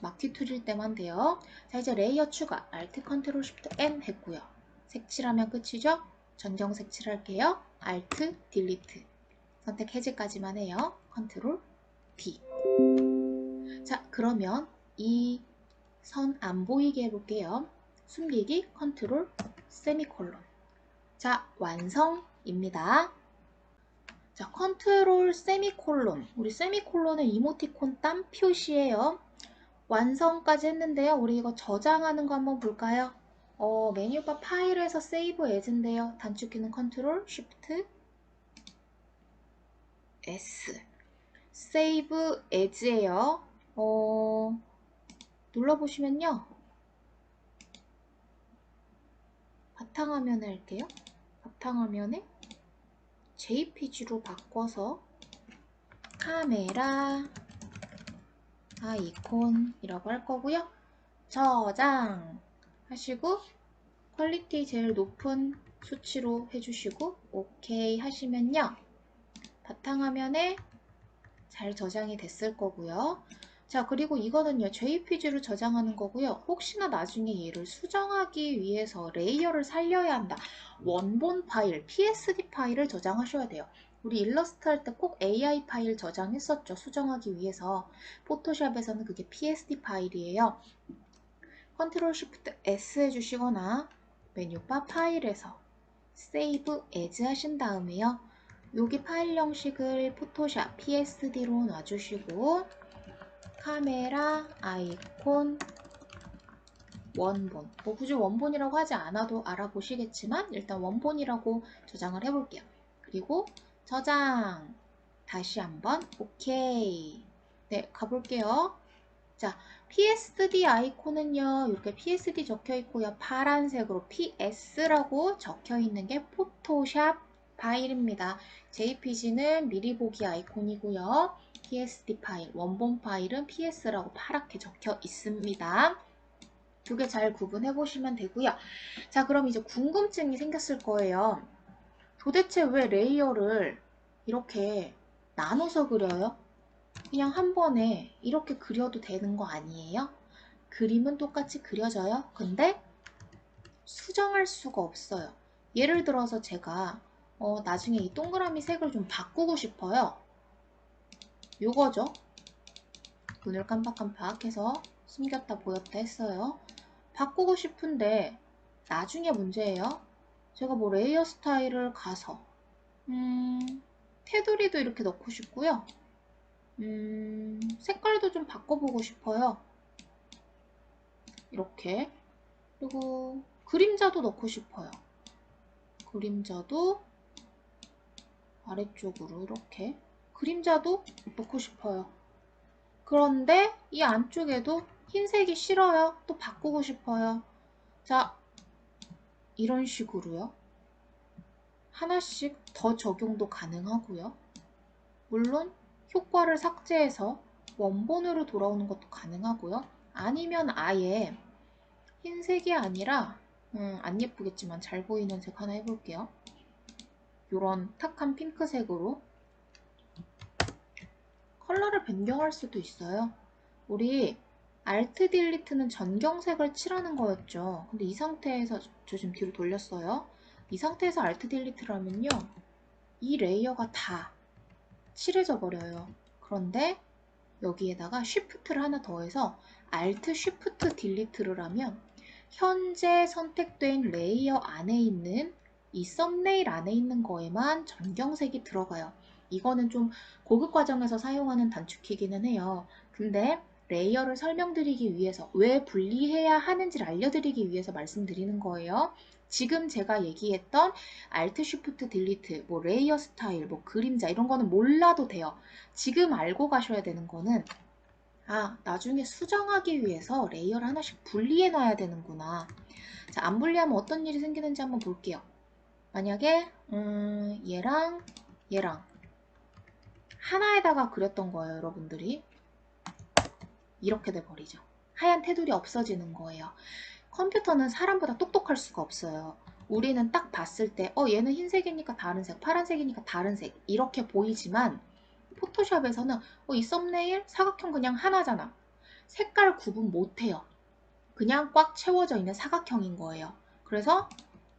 마퀴 툴일 때만 돼요. 자, 이제 레이어 추가. Alt Ctrl Shift N 했고요. 색칠하면 끝이죠? 전경 색칠할게요. Alt Delete. 선택 해제까지만 해요. Ctrl D. 자, 그러면 이 선 안 보이게 해볼게요. 숨기기 Ctrl 세미콜론. 자, 완성입니다. 자, 컨트롤 세미콜론. 우리 세미콜론은 이모티콘 땀 표시예요. 완성까지 했는데요. 우리 이거 저장하는 거 한번 볼까요? 메뉴바 파일에서 세이브 에즈인데요. 단축키는 컨트롤 쉬프트 S. 세이브 에즈예요. 눌러보시면요. 바탕화면에 할게요. 바탕화면에 JPG로 바꿔서 카메라 아이콘이라고 할 거고요. 저장 하시고 퀄리티 제일 높은 수치로 해주시고 오케이 하시면요. 바탕화면에 잘 저장이 됐을 거고요. 자, 그리고 이거는요. JPG로 저장하는 거고요. 혹시나 나중에 얘를 수정하기 위해서 레이어를 살려야 한다. 원본 파일, PSD 파일을 저장하셔야 돼요. 우리 일러스트 할 때 꼭 AI 파일 저장했었죠. 수정하기 위해서. 포토샵에서는 그게 PSD 파일이에요. 컨트롤 쉬프트 S 해주시거나 메뉴바 파일에서 세이브 에즈 하신 다음에요. 여기 파일 형식을 포토샵 PSD로 놔주시고 카메라 아이콘 원본, 뭐 굳이 원본이라고 하지 않아도 알아보시겠지만 일단 원본이라고 저장을 해볼게요. 그리고 저장 다시 한번 오케이. 네, 가볼게요. 자, PSD 아이콘은요, 이렇게 PSD 적혀 있고요. 파란색으로 PS라고 적혀 있는 게 포토샵 파일입니다. JPG는 미리 보기 아이콘이고요. PSD 파일, 원본 파일은 PS라고 파랗게 적혀 있습니다. 두 개 잘 구분해 보시면 되고요. 자, 그럼 이제 궁금증이 생겼을 거예요. 도대체 왜 레이어를 이렇게 나눠서 그려요? 그냥 한 번에 이렇게 그려도 되는 거 아니에요? 그림은 똑같이 그려져요. 근데 수정할 수가 없어요. 예를 들어서 제가 나중에 이 동그라미 색을 좀 바꾸고 싶어요. 요거죠. 눈을 깜빡깜빡 해서 숨겼다 보였다 했어요. 바꾸고 싶은데 나중에 문제예요. 제가 뭐 레이어 스타일을 가서 테두리도 이렇게 넣고 싶고요. 색깔도 좀 바꿔보고 싶어요. 이렇게. 그리고 그림자도 넣고 싶어요. 그림자도 아래쪽으로 이렇게. 그림자도 넣고 싶어요. 그런데 이 안쪽에도 흰색이 싫어요. 또 바꾸고 싶어요. 자, 이런 식으로요. 하나씩 더 적용도 가능하고요. 물론 효과를 삭제해서 원본으로 돌아오는 것도 가능하고요. 아니면 아예 흰색이 아니라 안 예쁘겠지만 잘 보이는 색 하나 해볼게요. 이런 탁한 핑크색으로 컬러를 변경할 수도 있어요. 우리 Alt 딜리트는 전경색을 칠하는 거였죠. 근데 이 상태에서 저 지금 뒤로 돌렸어요. 이 상태에서 Alt 딜리트를 하면요. 이 레이어가 다 칠해져 버려요. 그런데 여기에다가 Shift를 하나 더해서 Alt Shift 딜리트를 하면 현재 선택된 레이어 안에 있는 이 썸네일 안에 있는 거에만 전경색이 들어가요. 이거는 좀 고급 과정에서 사용하는 단축키기는 해요. 근데 레이어를 설명드리기 위해서 왜 분리해야 하는지를 알려드리기 위해서 말씀드리는 거예요. 지금 제가 얘기했던 Alt Shift Delete, 뭐 레이어 스타일, 뭐 그림자 이런 거는 몰라도 돼요. 지금 알고 가셔야 되는 거는 나중에 수정하기 위해서 레이어를 하나씩 분리해 놔야 되는구나. 자, 안 분리하면 어떤 일이 생기는지 한번 볼게요. 만약에 얘랑 얘랑 하나에다가 그렸던 거예요, 여러분들이. 이렇게 돼버리죠. 하얀 테두리 없어지는 거예요. 컴퓨터는 사람보다 똑똑할 수가 없어요. 우리는 딱 봤을 때 얘는 흰색이니까 다른 색, 파란색이니까 다른 색 이렇게 보이지만 포토샵에서는 이 썸네일 사각형 그냥 하나잖아. 색깔 구분 못해요. 그냥 꽉 채워져 있는 사각형인 거예요. 그래서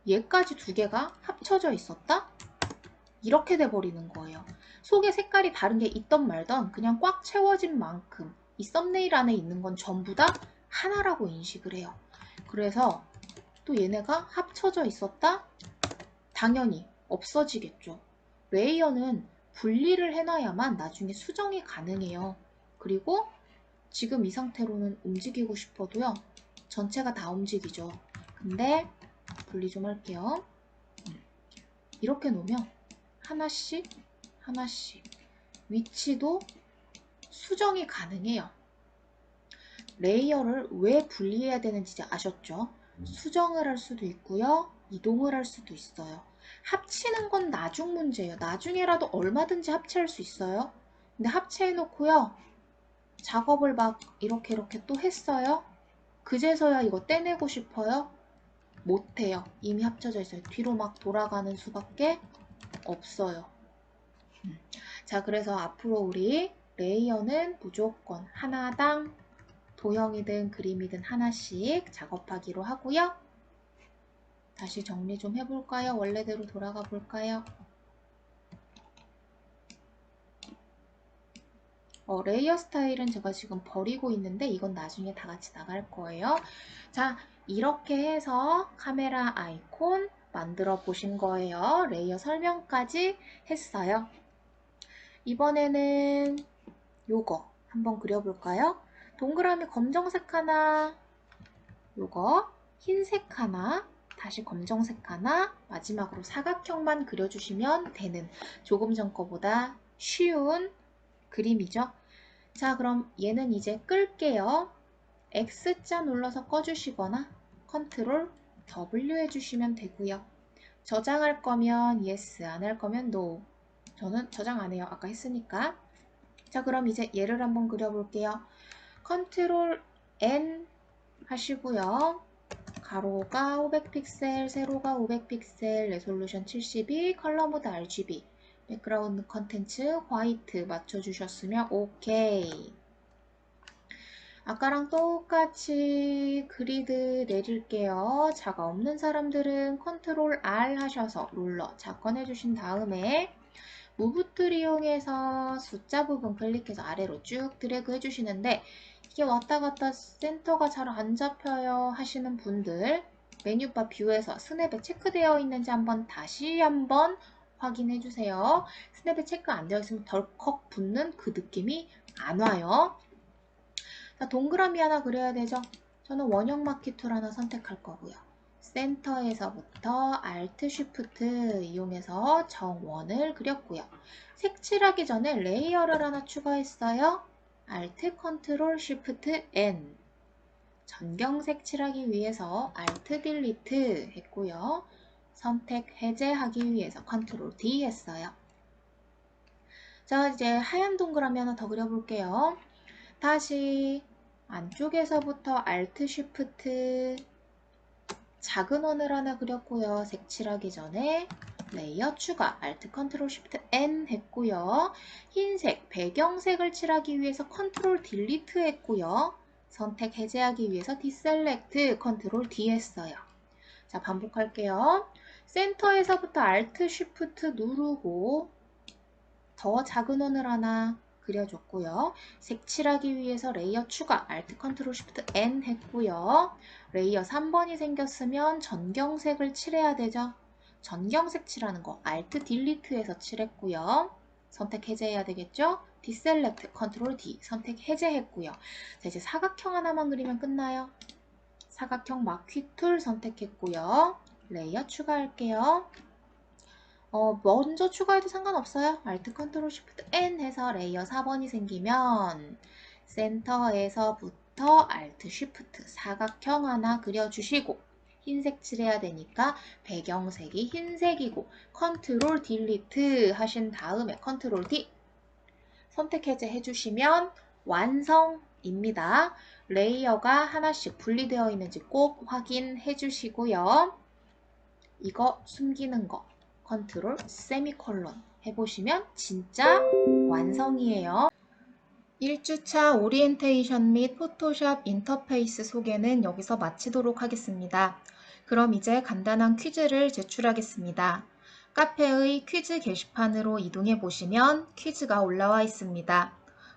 얘까지 두 개가 합쳐져 있었다? 이렇게 돼버리는 거예요. 속에 색깔이 다른 게 있던 말던 그냥 꽉 채워진 만큼 이 썸네일 안에 있는 건 전부 다 하나라고 인식을 해요. 그래서 또 얘네가 합쳐져 있었다? 당연히 없어지겠죠. 레이어는 분리를 해놔야만 나중에 수정이 가능해요. 그리고 지금 이 상태로는 움직이고 싶어도요. 전체가 다 움직이죠. 근데 분리 좀 할게요. 이렇게 놓으면 하나씩 하나씩 위치도 수정이 가능해요. 레이어를 왜 분리해야 되는지 아셨죠? 수정을 할 수도 있고요. 이동을 할 수도 있어요. 합치는 건 나중 문제예요. 나중에라도 얼마든지 합체할 수 있어요. 근데 합체해놓고요. 작업을 막 이렇게 또 했어요. 그제서야 이거 떼내고 싶어요. 못해요. 이미 합쳐져 있어요. 뒤로 막 돌아가는 수밖에 없어요. 자, 그래서 앞으로 우리 레이어는 무조건 하나당 도형이든 그림이든 하나씩 작업하기로 하고요. 다시 정리 좀 해볼까요? 원래대로 돌아가 볼까요? 레이어 스타일은 제가 지금 버리고 있는데 이건 나중에 다 같이 나갈 거예요. 자, 이렇게 해서 카메라 아이콘 만들어 보신 거예요. 레이어 설명까지 했어요. 이번에는 요거 한번 그려볼까요? 동그라미 검정색 하나, 요거 흰색 하나, 다시 검정색 하나, 마지막으로 사각형만 그려주시면 되는 조금 전 거보다 쉬운 그림이죠. 자, 그럼 얘는 이제 끌게요. X자 눌러서 꺼주시거나 컨트롤 W 해주시면 되고요. 저장할 거면 yes, 안 할 거면 no. 저는 저장 안 해요. 아까 했으니까. 자, 그럼 이제 얘를 한번 그려볼게요. 컨트롤 N 하시고요. 가로가 500픽셀, 세로가 500픽셀, 레솔루션 72, 컬러 모드 RGB, 백그라운드 컨텐츠 화이트 맞춰주셨으면 오케이. 아까랑 똑같이 그리드 내릴게요. 자가 없는 사람들은 컨트롤 R 하셔서 룰러 작건해주신 다음에 무브 툴 이용해서 숫자 부분 클릭해서 아래로 쭉 드래그 해주시는데 이게 왔다 갔다 센터가 잘 안 잡혀요 하시는 분들 메뉴바 뷰에서 스냅에 체크되어 있는지 다시 한번 확인해 주세요. 스냅에 체크 안 되어 있으면 덜컥 붙는 그 느낌이 안 와요. 자, 동그라미 하나 그려야 되죠. 저는 원형 마키 툴 하나 선택할 거고요. 센터에서부터 Alt Shift 이용해서 정원을 그렸고요. 색칠하기 전에 레이어를 하나 추가했어요. Alt Ctrl Shift N. 전경 색칠하기 위해서 Alt Delete 했고요. 선택 해제하기 위해서 Ctrl D 했어요. 자, 이제 하얀 동그라미 하나 더 그려볼게요. 다시 안쪽에서부터 Alt Shift 작은 원을 하나 그렸고요. 색칠하기 전에 레이어 추가 Alt Ctrl Shift N 했고요. 흰색 배경색을 칠하기 위해서 Ctrl Delete 했고요. 선택 해제하기 위해서 Deselect Ctrl D 했어요. 자, 반복할게요. 센터에서부터 Alt Shift 누르고 더 작은 원을 하나 그려줬고요. 색칠하기 위해서 레이어 추가 Alt Ctrl Shift N 했고요. 레이어 3번이 생겼으면 전경색을 칠해야 되죠. 전경색 칠하는 거 Alt Delete에서 칠했고요. 선택 해제해야 되겠죠? Deselect Ctrl D 선택 해제했고요. 자, 이제 사각형 하나만 그리면 끝나요. 사각형 마퀴 툴 선택했고요. 레이어 추가할게요. 먼저 추가해도 상관없어요. Alt Ctrl Shift N 해서 레이어 4번이 생기면 센터에서부터 Alt Shift 사각형 하나 그려주시고 흰색 칠해야 되니까 배경색이 흰색이고 Ctrl Delete 하신 다음에 Ctrl D 선택 해제 해주시면 완성! 입니다. 레이어가 하나씩 분리되어 있는지 꼭 확인해 주시고요. 이거 숨기는 거 컨트롤 세미콜론 해보시면 진짜 완성이에요. 1주차 오리엔테이션 및 포토샵 인터페이스 소개는 여기서 마치도록 하겠습니다. 그럼 이제 간단한 퀴즈를 제출하겠습니다. 카페의 퀴즈 게시판으로 이동해 보시면 퀴즈가 올라와 있습니다.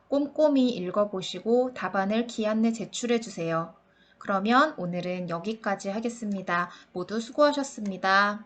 꼼꼼히 읽어보시고 답안을 기한 내 제출해 주세요. 그러면 오늘은 여기까지 하겠습니다. 모두 수고하셨습니다.